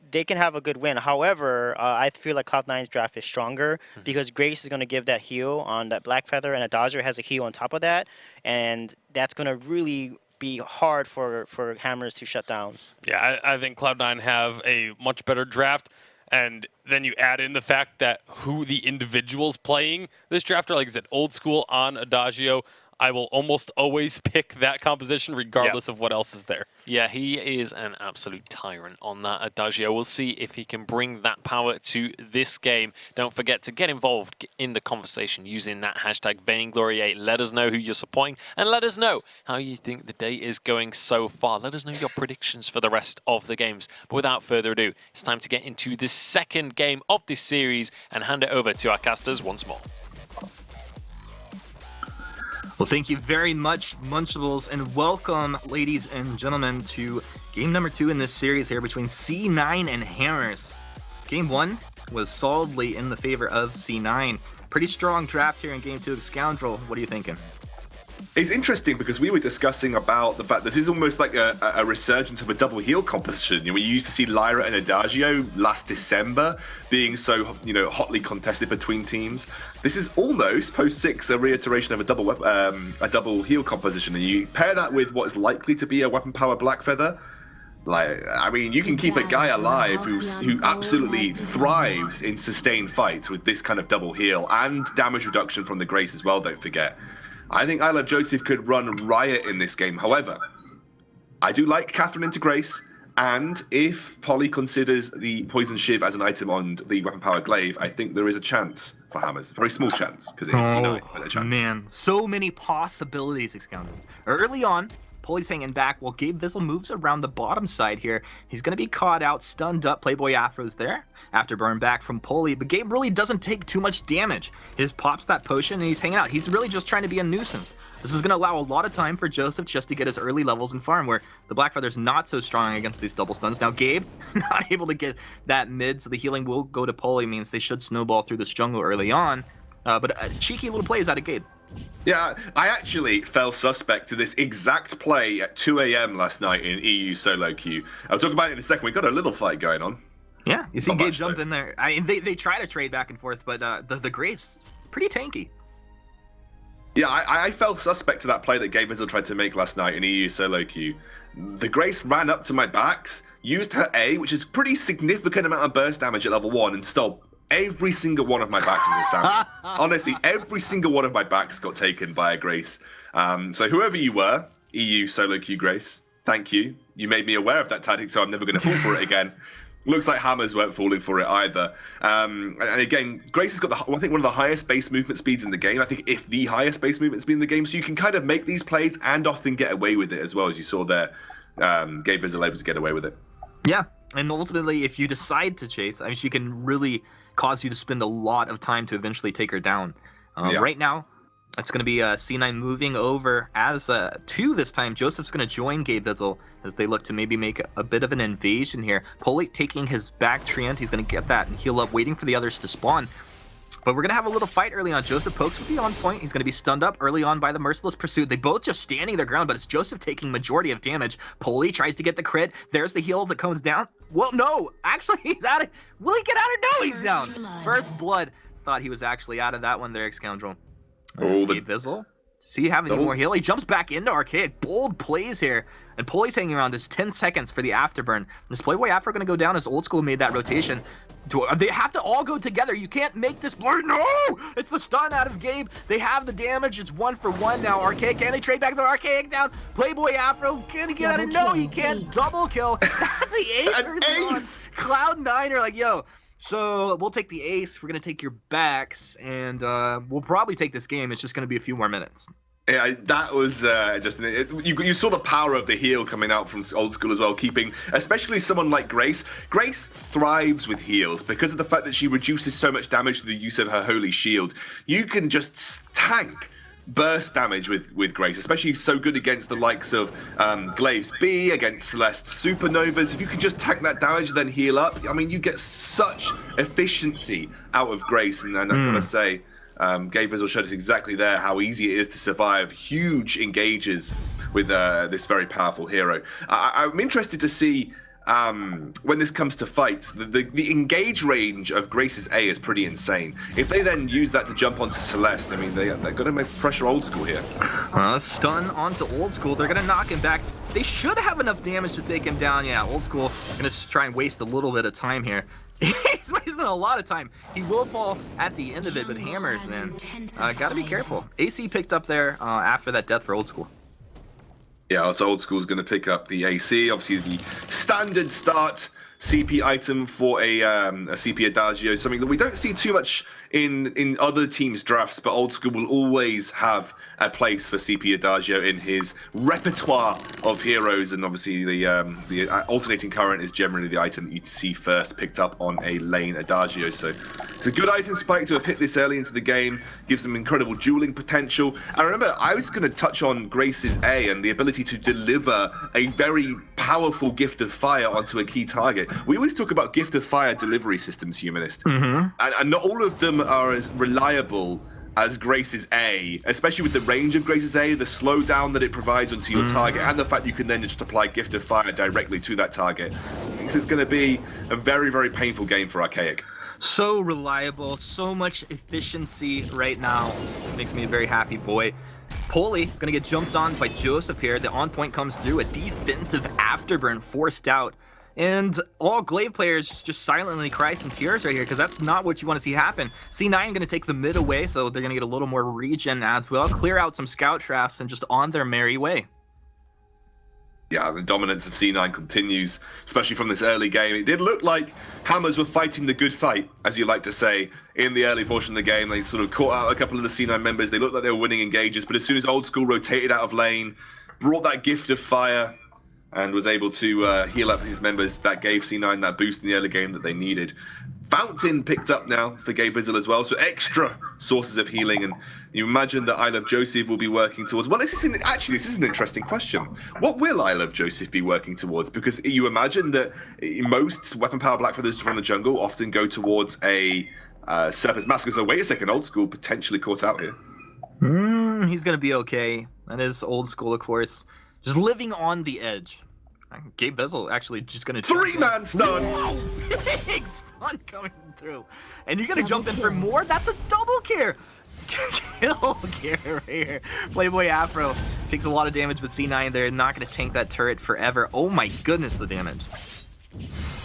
they can have a good win. However, I feel like Cloud9's draft is stronger because Grace is going to give that heal on that Black Feather, and Adagio has a heal on top of that, and that's going to really be hard for Hammers to shut down. Yeah, I think Cloud9 have a much better draft, and then you add in the fact that who the individuals playing this draft are. Like I said, Old School on Adagio. I will almost always pick that composition regardless of what else is there. Yeah, he is an absolute tyrant on that Adagio. We'll see if he can bring that power to this game. Don't forget to get involved in the conversation using that hashtag Vainglory8. Let us know who you're supporting and let us know how you think the day is going so far. Let us know your predictions for the rest of the games. But without further ado, it's time to get into the second game of this series and hand it over to our casters once more. Well, thank you very much, Munchables, and welcome, ladies and gentlemen, to game number 2 in this series here between C9 and Hammers. Game 1 was solidly in the favor of C9. Pretty strong draft here in game 2 of Scoundrel. What are you thinking? It's interesting because we were discussing about the fact that this is almost like a resurgence of a double heal composition. You know, we used to see Lyra and Adagio last December being so, hotly contested between teams. This is almost post 6 a reiteration of a double heal composition, and you pair that with what is likely to be a weapon power Blackfeather. You can keep a guy alive who absolutely thrives in sustained fights with this kind of double heal and damage reduction from the Grace as well, don't forget. I think I Love Joseph could run riot in this game. However, I do like Catherine into Grace, and if Polly considers the Poison Shiv as an item on the Weapon Power Glaive, I think there is a chance for Hammers. A very small chance, because it is C9, but a chance. Man, so many possibilities, Scoundrel. Early on, Polly's hanging back while Gabe Vizzle moves around the bottom side here. He's going to be caught out, stunned up. Playboy Afro's there. Afterburn back from Polly, but Gabe really doesn't take too much damage. He pops that potion and he's hanging out. He's really just trying to be a nuisance. This is going to allow a lot of time for Joseph just to get his early levels in farm, where the Blackfeather's not so strong against these double stuns. Now Gabe, not able to get that mid, so the healing will go to Polly, means they should snowball through this jungle early on. But a cheeky little plays out of Gabe. Yeah, I actually fell suspect to this exact play at 2 a.m. last night in EU solo queue. I'll talk about it in a second. We've got a little fight going on. Yeah, you see Gabe jump in there. They try to trade back and forth, but the Grace, pretty tanky. Yeah, I fell suspect to that play that Gabe Vizzle tried to make last night in EU solo queue. The Grace ran up to my backs, used her A, which is pretty significant amount of burst damage at level 1, and stole every single one of my backs as a sample. Honestly, every single one of my backs got taken by a Grace. So whoever you were, EU solo queue Grace, thank you. You made me aware of that tactic, so I'm never going to fall for it again. Looks like Hammers weren't falling for it either. And again, Grace has got, I think, one of the highest base movement speeds in the game. I think if the highest base movement speed in the game. So you can kind of make these plays and often get away with it as well, as you saw there. Gabe Vizzle able to get away with it. Yeah, and ultimately, if you decide to chase, she can really cause you to spend a lot of time to eventually take her down. Right now, it's going to be C9 moving over as 2 this time. Joseph's going to join Gabe Vizzle as they look to maybe make a bit of an invasion here. Polly taking his back treant. He's going to get that and heal up, waiting for the others to spawn. But we're going to have a little fight early on. Joseph pokes will be on point. He's going to be stunned up early on by the Merciless Pursuit. They both just standing their ground, but it's Joseph taking majority of damage. Polly tries to get the crit. There's the heal that comes down. Well, no. Actually, he's out of... Will he get out of... No, he's down. First blood. Thought he was actually out of that one there, Scoundrel. Gabe Vizzle. Does he have any more heal? He jumps back into Archaic. Bold plays here. And Polly's hanging around this 10 seconds for the Afterburn. This Playboy Afro going to go down as Old School made that rotation. They have to all go together. You can't make this blur. No! It's the stun out of Gabe. They have the damage. It's 1 for 1 now. Archaic, can they trade back the Archaic down? Playboy Afro, can he get out of... No, he can't. Double kill. That's the ace. An ace! Cloud9 are like, yo... So we'll take the ace, we're going to take your backs, and we'll probably take this game. It's just going to be a few more minutes. Yeah, that was you saw the power of the heal coming out from Old School as well, keeping especially someone like Grace. Grace thrives with heals because of the fact that she reduces so much damage through the use of her Holy Shield. You can just tank burst damage with Grace, especially so good against the likes of Glaive's B, against Celeste's Supernovas. If you can just tank that damage then heal up, you get such efficiency out of Grace. And I'm going to say, Gabe Vizzle showed us exactly there how easy it is to survive huge engages with this very powerful hero. I'm interested to see when this comes to fights, the engage range of Grace's A is pretty insane. If they then use that to jump onto Celeste, they're going to make pressure Old School here. Stun onto Old School. They're going to knock him back. They should have enough damage to take him down. Yeah, Old School going to try and waste a little bit of time here. He's wasting a lot of time. He will fall at the end of it, but Hammers, man, got to be careful. AC picked up there after that death for Old School. Yeah, so Old School's going to pick up the AC. Obviously, the standard start CP item for a CP Adagio, something that we don't see too much in other teams' drafts, but Old School will always have a place for CP Adagio in his repertoire of heroes, and obviously the alternating current is generally the item that you see first picked up on a lane Adagio. So it's a good item spike to have hit this early into the game, gives them incredible dueling potential. I remember I was going to touch on Grace's A and the ability to deliver a very powerful gift of fire onto a key target. We always talk about gift of fire delivery systems, Humanist, and not all of them are as reliable as Grace's A, especially with the range of Grace's A, the slowdown that it provides onto your target, and the fact you can then just apply gift of fire directly to that target. This is going to be a very, very painful game for Archaic. So reliable, so much efficiency right now. Makes me a very happy boy. Poli is going to get jumped on by Joseph here. The on point comes through, a defensive afterburn forced out. And all Glaive players just silently cry some tears right here, because that's not what you want to see happen. C9 going to take the mid away, so they're going to get a little more regen as well. Clear out some scout traps and just on their merry way. Yeah, the dominance of C9 continues, especially from this early game. It did look like Hammers were fighting the good fight, as you like to say, in the early portion of the game. They sort of caught out a couple of the C9 members. They looked like they were winning engages, but as soon as Old School rotated out of lane, brought that gift of fire, and was able to heal up his members, that gave C9 that boost in the early game that they needed. Fountain picked up now for Gabe Vizzle as well, so extra sources of healing, and you imagine that I Love Joseph will be working towards... Well, this is an interesting question. What will I Love Joseph be working towards? Because you imagine that most Weapon Power Blackfeathers from the jungle often go towards a Serpent's Mask. So wait a second, Old School potentially caught out here. He's going to be okay. That is Old School, of course. Just living on the edge. Gabe Vizzle actually just going to... Three-man stun! Big stun coming through. And you're going to jump in for more? That's a double kill. Kill right here. Playboy Afro takes a lot of damage with C9. They're not going to tank that turret forever. Oh my goodness, the damage.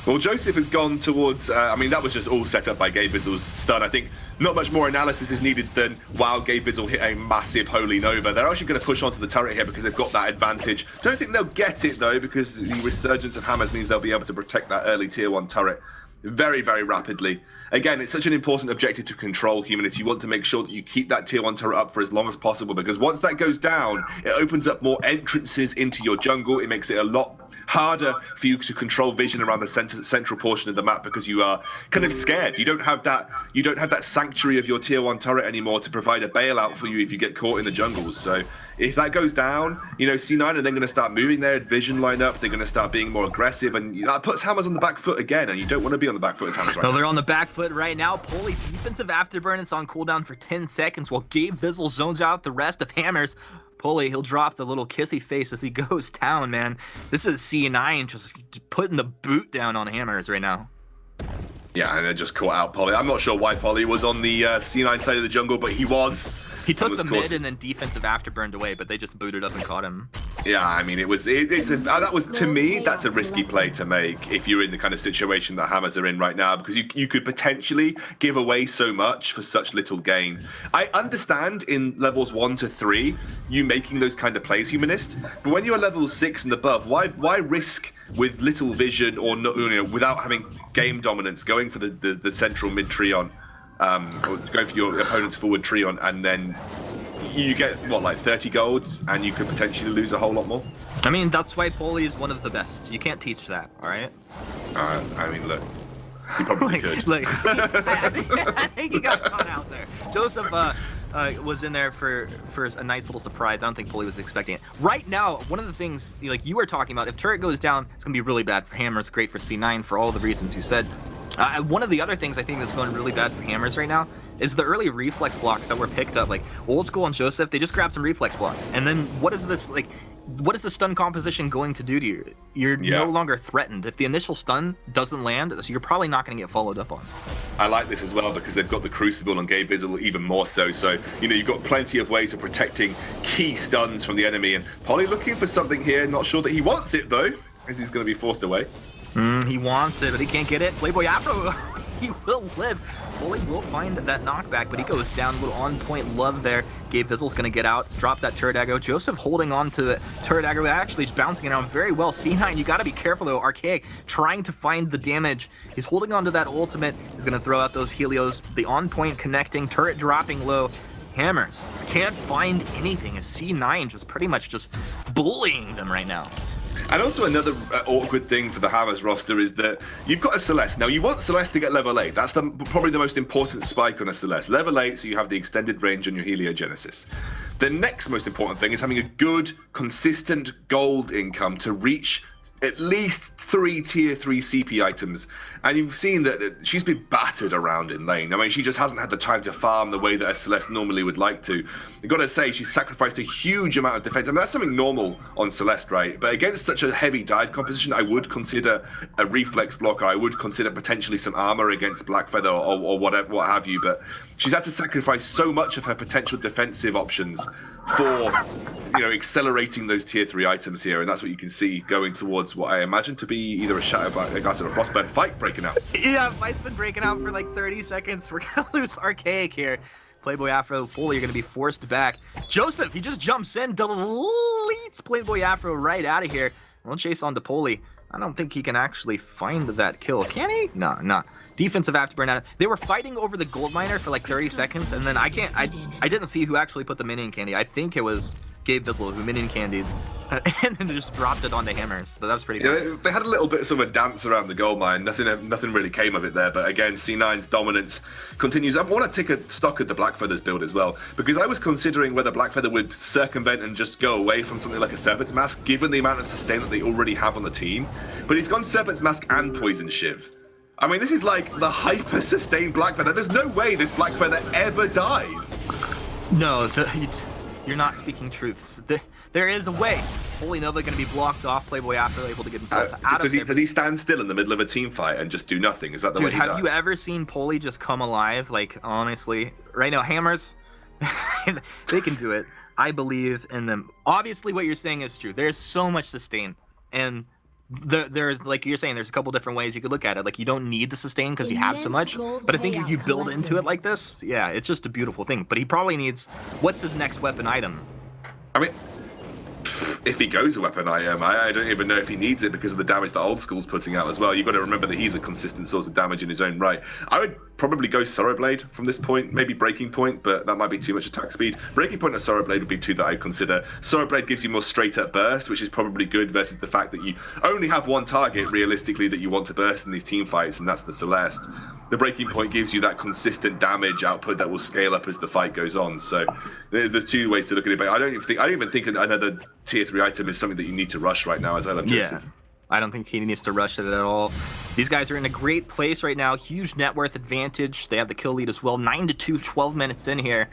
Well, Joseph has gone towards... I mean, that was just all set up by Gabe Vizzle's stun. I think not much more analysis is needed than, wow, Gabe Vizzle hit a massive Holy Nova. They're actually going to push onto the turret here because they've got that advantage. Don't think they'll get it, though, because the resurgence of Hammers means they'll be able to protect that early Tier 1 turret very, very rapidly. Again, it's such an important objective to control, Humanity. You want to make sure that you keep that Tier 1 turret up for as long as possible, because once that goes down, it opens up more entrances into your jungle. It makes it a lot harder for you to control vision around the central portion of the map, because you are kind of scared. You don't have that sanctuary of your Tier 1 turret anymore to provide a bailout for you if you get caught in the jungles. So if that goes down, you know, C9 are then going to start moving their vision lineup. They're going to start being more aggressive, and that puts Hammers on the back foot again, and you don't want to be on the back foot as Hammers right now. No, they're on the back foot right now. Poli defensive afterburn. It's on cooldown for 10 seconds while Gabe Vizzle zones out the rest of Hammers. Poli, he'll drop the little kissy face as he goes down, man. This is C9 just putting the boot down on Hammers right now. Yeah, and they just caught out Poli. I'm not sure why Poli was on the C9 side of the jungle, but he was. He took the mid and then defensive afterburned away, but they just booted up and caught him. Yeah, I mean, that was, to me, that's a risky play to make if you're in the kind of situation that Hammers are in right now, because you could potentially give away so much for such little gain. I understand in levels 1 to 3, you making those kind of plays, Humanist, but when you're level 6 and above, why risk with little vision or no, you know, without having game dominance, going for the central mid Treon, or going for your opponent's forward Treon, and then you get, what, like 30 gold, and you could potentially lose a whole lot more? I mean, that's why Poli is one of the best. You can't teach that, all right? I mean, look, you probably could. Like, I think he got caught out there. Joseph was in there for a nice little surprise. I don't think Poli was expecting it. Right now, one of the things, like you were talking about, if turret goes down, it's going to be really bad for Hammers, great for C9 for all the reasons you said. One of the other things I think that's going really bad for Hammers right now is the early reflex blocks that were picked up. Like Old School and Joseph, they just grabbed some reflex blocks. And then what is this, like, what is the stun composition going to do to you? You're no longer threatened. If the initial stun doesn't land, so you're probably not going to get followed up on. I like this as well because they've got the Crucible on Gabe Vizzle even more so. So, you know, you've got plenty of ways of protecting key stuns from the enemy. And Poli looking for something here. Not sure that he wants it, though, because he's going to be forced away. He wants it, but he can't get it. Playboy Afro, he will live. Bully will find that knockback, but he goes down. A little on-point love there. Gabe Vizzle's going to get out, drops that turret aggro. Joseph holding on to the turret aggro, actually is bouncing it around very well. C9, you got to be careful though. Archaic trying to find the damage. He's holding on to that ultimate. He's going to throw out those Helios. The on-point connecting, turret dropping low. Hammers can't find anything as C9 just pretty much just bullying them right now. And also another awkward thing for the Hammers roster is that you've got a Celeste. Now, you want Celeste to get level 8. That's probably the most important spike on a Celeste. Level 8, so you have the extended range on your Heliogenesis. The next most important thing is having a good, consistent gold income to reach at least 3 tier 3 CP items. And you've seen that she's been battered around in lane. I mean, she just hasn't had the time to farm the way that a Celeste normally would like to. You've got to say, she's sacrificed a huge amount of defense. I mean, that's something normal on Celeste, right? But against such a heavy dive composition, I would consider a reflex blocker. I would consider potentially some armor against Blackfeather or whatever, what have you. But she's had to sacrifice so much of her potential defensive options for, accelerating those tier 3 items here, and that's what you can see going towards what I imagine to be either a Shadow or a Frostburn fight breaking out. Yeah, fight's been breaking out for like 30 seconds. We're gonna lose Archaic here. Playboy Afro, Foley, you're gonna be forced back. Joseph, he just jumps in, deletes Playboy Afro right out of here. We'll chase on to Poli. I don't think he can actually find that kill, can he? Nah. Defensive afterburn out. They were fighting over the gold miner for like 30 seconds, and then I didn't see who actually put the minion candy. I think it was Gabe Vizzle who minion candied, and then just dropped it onto Hammers. So that was pretty good. Yeah, they had a little bit of a dance around the gold mine. Nothing really came of it there. But again, C9's dominance continues. I want to take a stock at the Blackfeather's build as well, because I was considering whether Blackfeather would circumvent and just go away from something like a Serpent's Mask, given the amount of sustain that they already have on the team. But he's gone Serpent's Mask and Poison Shiv. I mean, this is like the hyper-sustained Blackfeather. There's no way this Blackfeather ever dies. No, you're not speaking truths. There is a way. Holy Nova going to be blocked off. Playboy Afro able to get himself out of there. Does he stand still in the middle of a team fight and just do nothing? Is that the way he does? Dude, have you ever seen Poli just come alive? Like, honestly, right now, Hammers, they can do it. I believe in them. Obviously, what you're saying is true. There's so much sustain, and there's, like you're saying, there's a couple different ways you could look at it. Like, you don't need the sustain because you have so much, but I think if you build into it like this, yeah, it's just a beautiful thing. But he probably needs, what's his next weapon item? I mean, if he goes a weapon item, I don't even know if he needs it because of the damage that Old School's putting out as well. You've got to remember that he's a consistent source of damage in his own right. I would probably go Sorrowblade from this point, maybe Breaking Point, but that might be too much attack speed. Breaking Point and Sorrowblade would be two that I'd consider. Sorrowblade gives you more straight-up burst, which is probably good versus the fact that you only have one target, realistically, that you want to burst in these team fights, and that's the Celeste. The Breaking Point gives you that consistent damage output that will scale up as the fight goes on. So there's two ways to look at it, but I don't even think another tier 3 item is something that you need to rush right now, as I love Joseph. Yeah. I don't think he needs to rush it at all. These guys are in a great place right now. Huge net worth advantage. They have the kill lead as well. 9-2, 12 minutes in here.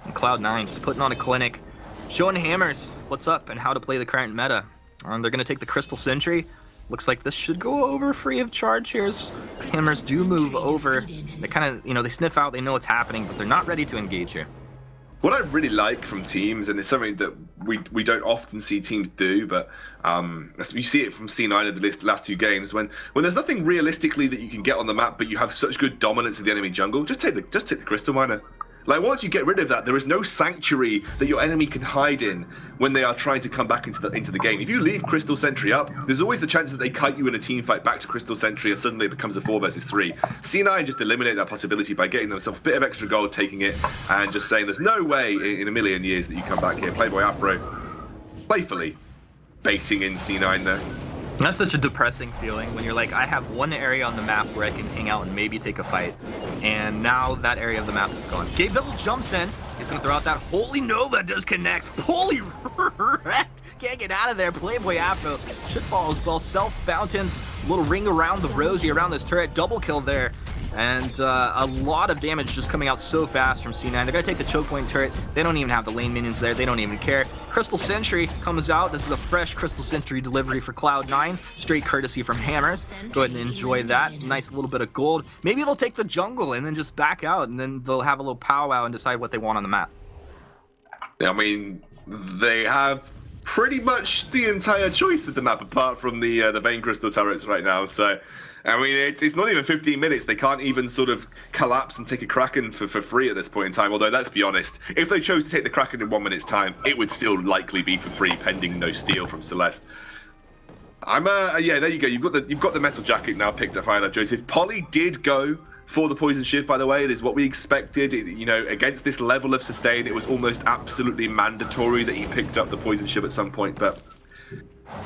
And Cloud9 just putting on a clinic. Showing Hammers what's up and how to play the current meta. They're going to take the Crystal Sentry. Looks like this should go over free of charge here. Hammers do move over. They kind of, they sniff out. They know what's happening, but they're not ready to engage here. What I really like from teams, and it's something that we don't often see teams do, but you see it from C9 in the last two games, when there's nothing realistically that you can get on the map, but you have such good dominance of the enemy jungle, just take the Crystal Miner. Like, once you get rid of that, there is no sanctuary that your enemy can hide in when they are trying to come back into the game. If you leave Crystal Sentry up, there's always the chance that they kite you in a team fight back to Crystal Sentry and suddenly it becomes a 4 versus 3. C9 just eliminate that possibility by getting themselves a bit of extra gold, taking it, and just saying there's no way in a million years that you come back here. Playboy Afro, playfully baiting in C9 there. That's such a depressing feeling when you're like, I have one area on the map where I can hang out and maybe take a fight, and now that area of the map is gone. Gabe Vizzle jumps in. He's going to throw out that Holy Nova does connect. Holy wrecked. Can't get out of there. Playboy Afro should fall as well. Self Fountains, little ring around the rosy around this turret. Double kill there. And a lot of damage just coming out so fast from C9. They're going to take the choke point turret. They don't even have the lane minions there. They don't even care. Crystal Sentry comes out. This is a fresh Crystal Sentry delivery for Cloud9. Straight courtesy from Hammers. Go ahead and enjoy that. Nice little bit of gold. Maybe they'll take the jungle and then just back out. And then they'll have a little powwow and decide what they want on the map. I mean, they have pretty much the entire choice of the map apart from the Vein Crystal turrets right now. So I mean, it's not even 15 minutes. They can't even sort of collapse and take a Kraken for free at this point in time. Although, let's be honest, if they chose to take the Kraken in 1 minute's time, it would still likely be for free, pending no steal from Celeste. Yeah, there you go. You've got the metal jacket now picked up high enough, Joseph. Polly did go for the poison shift, by the way. It is what we expected. You know, against this level of sustain, it was almost absolutely mandatory that he picked up the poison shift at some point, but.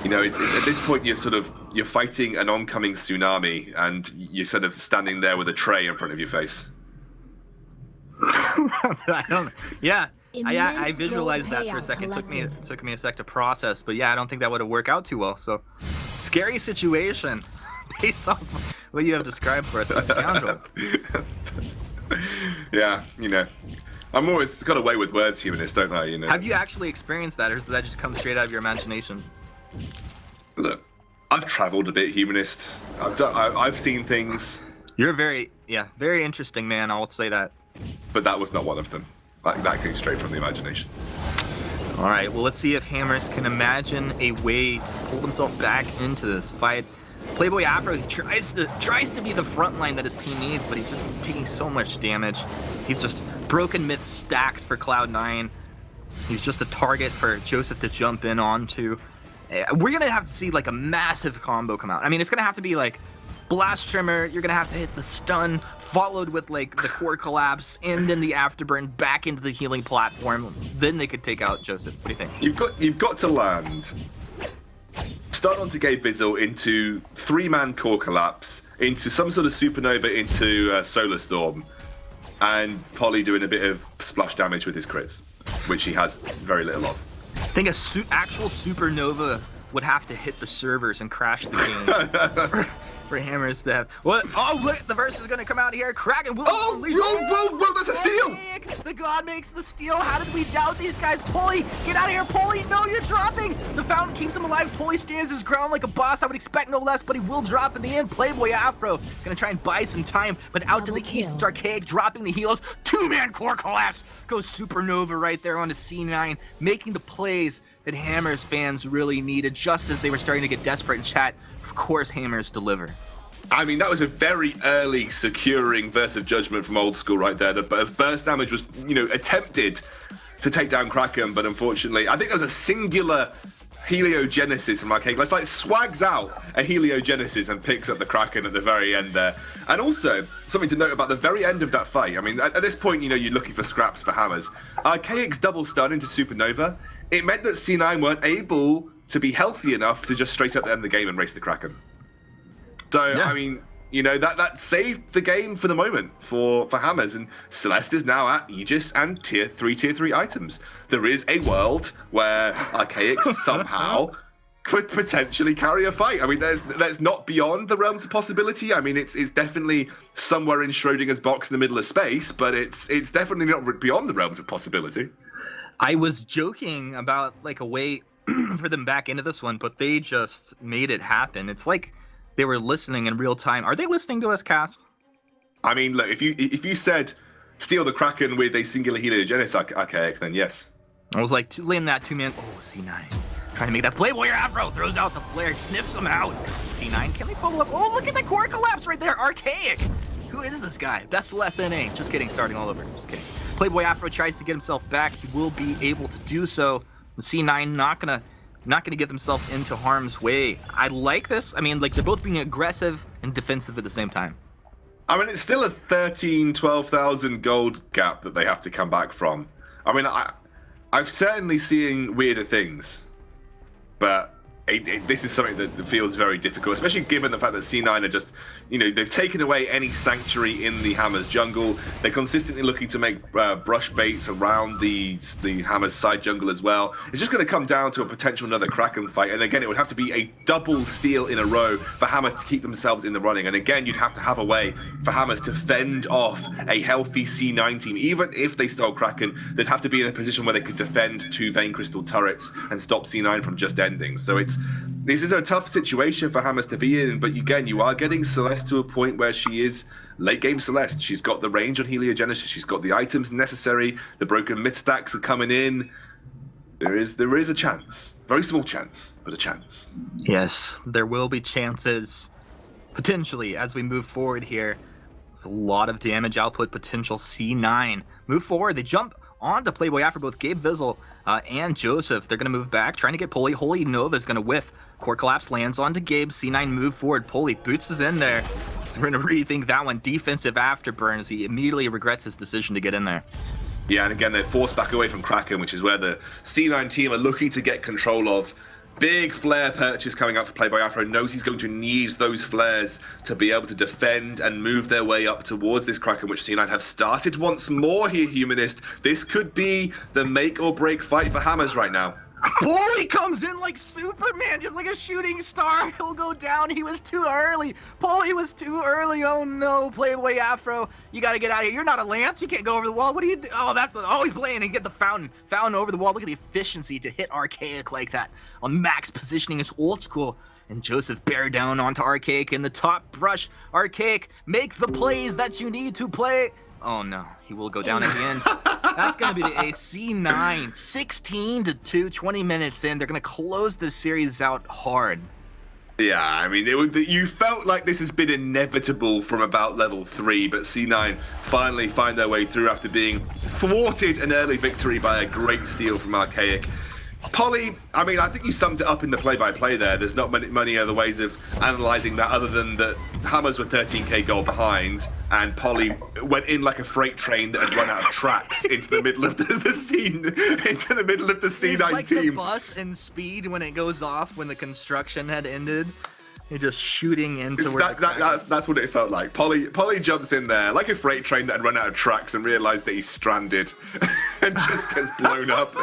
You know, at this point, you're fighting an oncoming tsunami, and you're sort of standing there with a tray in front of your face. Yeah, I visualized that for a second. It took me a sec to process, but yeah, I don't think that would have worked out too well. So, scary situation, based off what you have described for us as a scoundrel. Yeah, you know, I'm always got away with words, Humanist, don't I? You know. Have you actually experienced that, or does that just come straight out of your imagination? Look, I've traveled a bit, Humanist. I've seen things. You're a very interesting man, I'll say that. But that was not one of them. That came straight from the imagination. All right, well, let's see if Hammers can imagine a way to pull himself back into this fight. Playboy Afro, he tries to be the front line that his team needs, but he's just taking so much damage. He's just broken myth stacks for Cloud9. He's just a target for Joseph to jump in onto. We're going to have to see like a massive combo come out. I mean, it's going to have to be like Blast Trimmer, you're going to have to hit the stun, followed with like the core collapse, and then the afterburn back into the healing platform. Then they could take out Joseph. What do you think? You've got to land. Start onto Gabe Vizzle into 3-man core collapse, into some sort of supernova, into Solar Storm, and Polly doing a bit of splash damage with his crits, which he has very little of. I think actual supernova would have to hit the servers and crash the game for Hammers to have. What? Oh, look, the verse is gonna come out here. Kraken will unleash. Whoa, that's a steal! The god makes the steal. How did we doubt these guys? Pulley, get out of here, Pulley! No, you're dropping! The fountain keeps him alive. Pulley stands his ground like a boss. I would expect no less, but he will drop in the end. Playboy Afro gonna try and buy some time, but out to the east, it's Archaic dropping the heals. 2-man core collapse. Goes supernova right there onto C9, making the plays that Hammers fans really needed just as they were starting to get desperate in chat. Of course, Hammers deliver. I mean, that was a very early securing Verse of Judgment from Old School right there. The burst damage was, you know, attempted to take down Kraken, but unfortunately, I think there was a singular heliogenesis from Arcade. It's like swags out a heliogenesis and picks up the Kraken at the very end there. And also, something to note about the very end of that fight. I mean, at this point, you know, you're looking for scraps for Hammers. Archaic's double stun into Supernova, it meant that C9 weren't able to be healthy enough to just straight up end the game and race the Kraken. So, yeah. I mean, you know, that saved the game for the moment for Hammers, and Celeste is now at Aegis and tier 3 items. There is a world where Archaic somehow could potentially carry a fight. I mean, that's not beyond the realms of possibility. I mean, it's definitely somewhere in Schrodinger's box in the middle of space, but it's definitely not beyond the realms of possibility. I was joking about like a way for them back into this one, but they just made it happen. It's like they were listening in real time. Are they listening to us, Cast? I mean, look, if you said steal the Kraken with a singular heliogenesis Archaic, then yes. I was like, laying that 2-man. Oh, C9. Trying to make that Playboy Afro. Throws out the flare, sniffs him out. C9, can they follow up? Oh, look at the core collapse right there. Archaic. Who is this guy? Best Celeste NA. Just kidding, starting all over. Just kidding. Playboy Afro tries to get himself back. He will be able to do so. The C9 not gonna get themselves into harm's way. I like this. I mean, like, they're both being aggressive and defensive at the same time. I mean, it's still a 12,000 gold gap that they have to come back from. I mean, I've certainly seen weirder things, but this is something that feels very difficult, especially given the fact that C9 are just, you know, they've taken away any sanctuary in the Hammers jungle. They're consistently looking to make brush baits around the Hammers side jungle as well. It's just going to come down to a potential another Kraken fight, and again, it would have to be a double steal in a row for Hammers to keep themselves in the running. And again, you'd have to have a way for Hammers to fend off a healthy C9 team. Even if they stole Kraken, they'd have to be in a position where they could defend 2 Vein Crystal turrets and stop C9 from just ending. So this is a tough situation for Hammers to be in, but again, you are getting Celeste to a point where she is late game Celeste. She's got the range on heliogenesis, she's got the items necessary, the broken myth stacks are coming in. There is a chance. Very small chance, but a chance. Yes, there will be chances. potentially, as we move forward here. It's a lot of damage output potential. C9 move forward. They jump on to Playboy after both Gabe Vizzle and Joseph. They're going to move back, trying to get Poli. Holy Nova is going to whiff. Core Collapse lands onto Gabe. C9 move forward. Poli boots is in there. So we're going to rethink that one. Defensive afterburns. He immediately regrets his decision to get in there. Yeah, and again, they're forced back away from Kraken, which is where the C9 team are looking to get control of. Big flare purchase coming up for Playboy Afro. Knows he's going to need those flares to be able to defend and move their way up towards this Kraken, which C9 have started once more here, Humanist. This could be the make or break fight for Hammers right now. Poli comes in like Superman, just like a shooting star. He'll go down. He was too early. Poli was too early. Oh no, Playboy Afro. You got to get out of here. You're not a Lance. You can't go over the wall. What do you do? Oh, that's always playing and get the fountain. Fountain over the wall. Look at the efficiency to hit Archaic like that. On max positioning is old school. And Joseph bear down onto Archaic in the top brush. Archaic, make the plays that you need to play. Oh no, he will go down at the end. That's going to be the ace. C9, 16-2, 20 minutes in. They're going to close this series out hard. Yeah, I mean, you felt like this has been inevitable from about level 3, but C9 finally find their way through after being thwarted an early victory by a great steal from Archaic. Poli, I mean, I think you summed it up in the play-by-play there. There's not many other ways of analysing that other than that Hammers were 13k gold behind, and Poli went in like a freight train that had run out of tracks into the middle of the scene, into the middle of the C9 it's like team. The bus in Speed when it goes off when the construction had ended. You're just shooting into where that's what it felt like. Poli jumps in there like a freight train that had run out of tracks and realised that he's stranded and just gets blown up.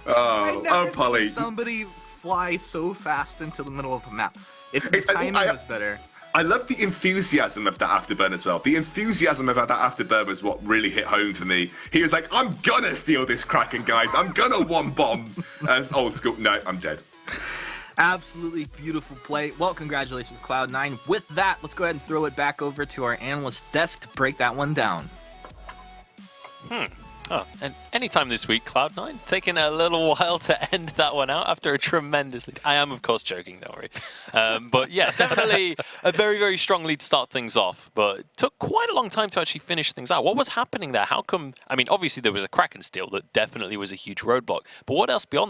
Oh, Poli. Somebody fly so fast into the middle of a map. If the timing was better. I love the enthusiasm of that afterburn as well. The enthusiasm about that afterburn was what really hit home for me. He was like, I'm gonna steal this Kraken, guys. I'm gonna one bomb. As old school. No, I'm dead. Absolutely beautiful play. Well, congratulations, Cloud9. With that, let's go ahead and throw it back over to our analyst desk to break that one down. Oh, and anytime this week, Cloud9 taking a little while to end that one out after a tremendous lead. I am, of course, joking, don't worry. But yeah, definitely a very, very strong lead to start things off. But it took quite a long time to actually finish things out. What was happening there? How come? I mean, obviously there was a Kraken steal that definitely was a huge roadblock. But what else beyond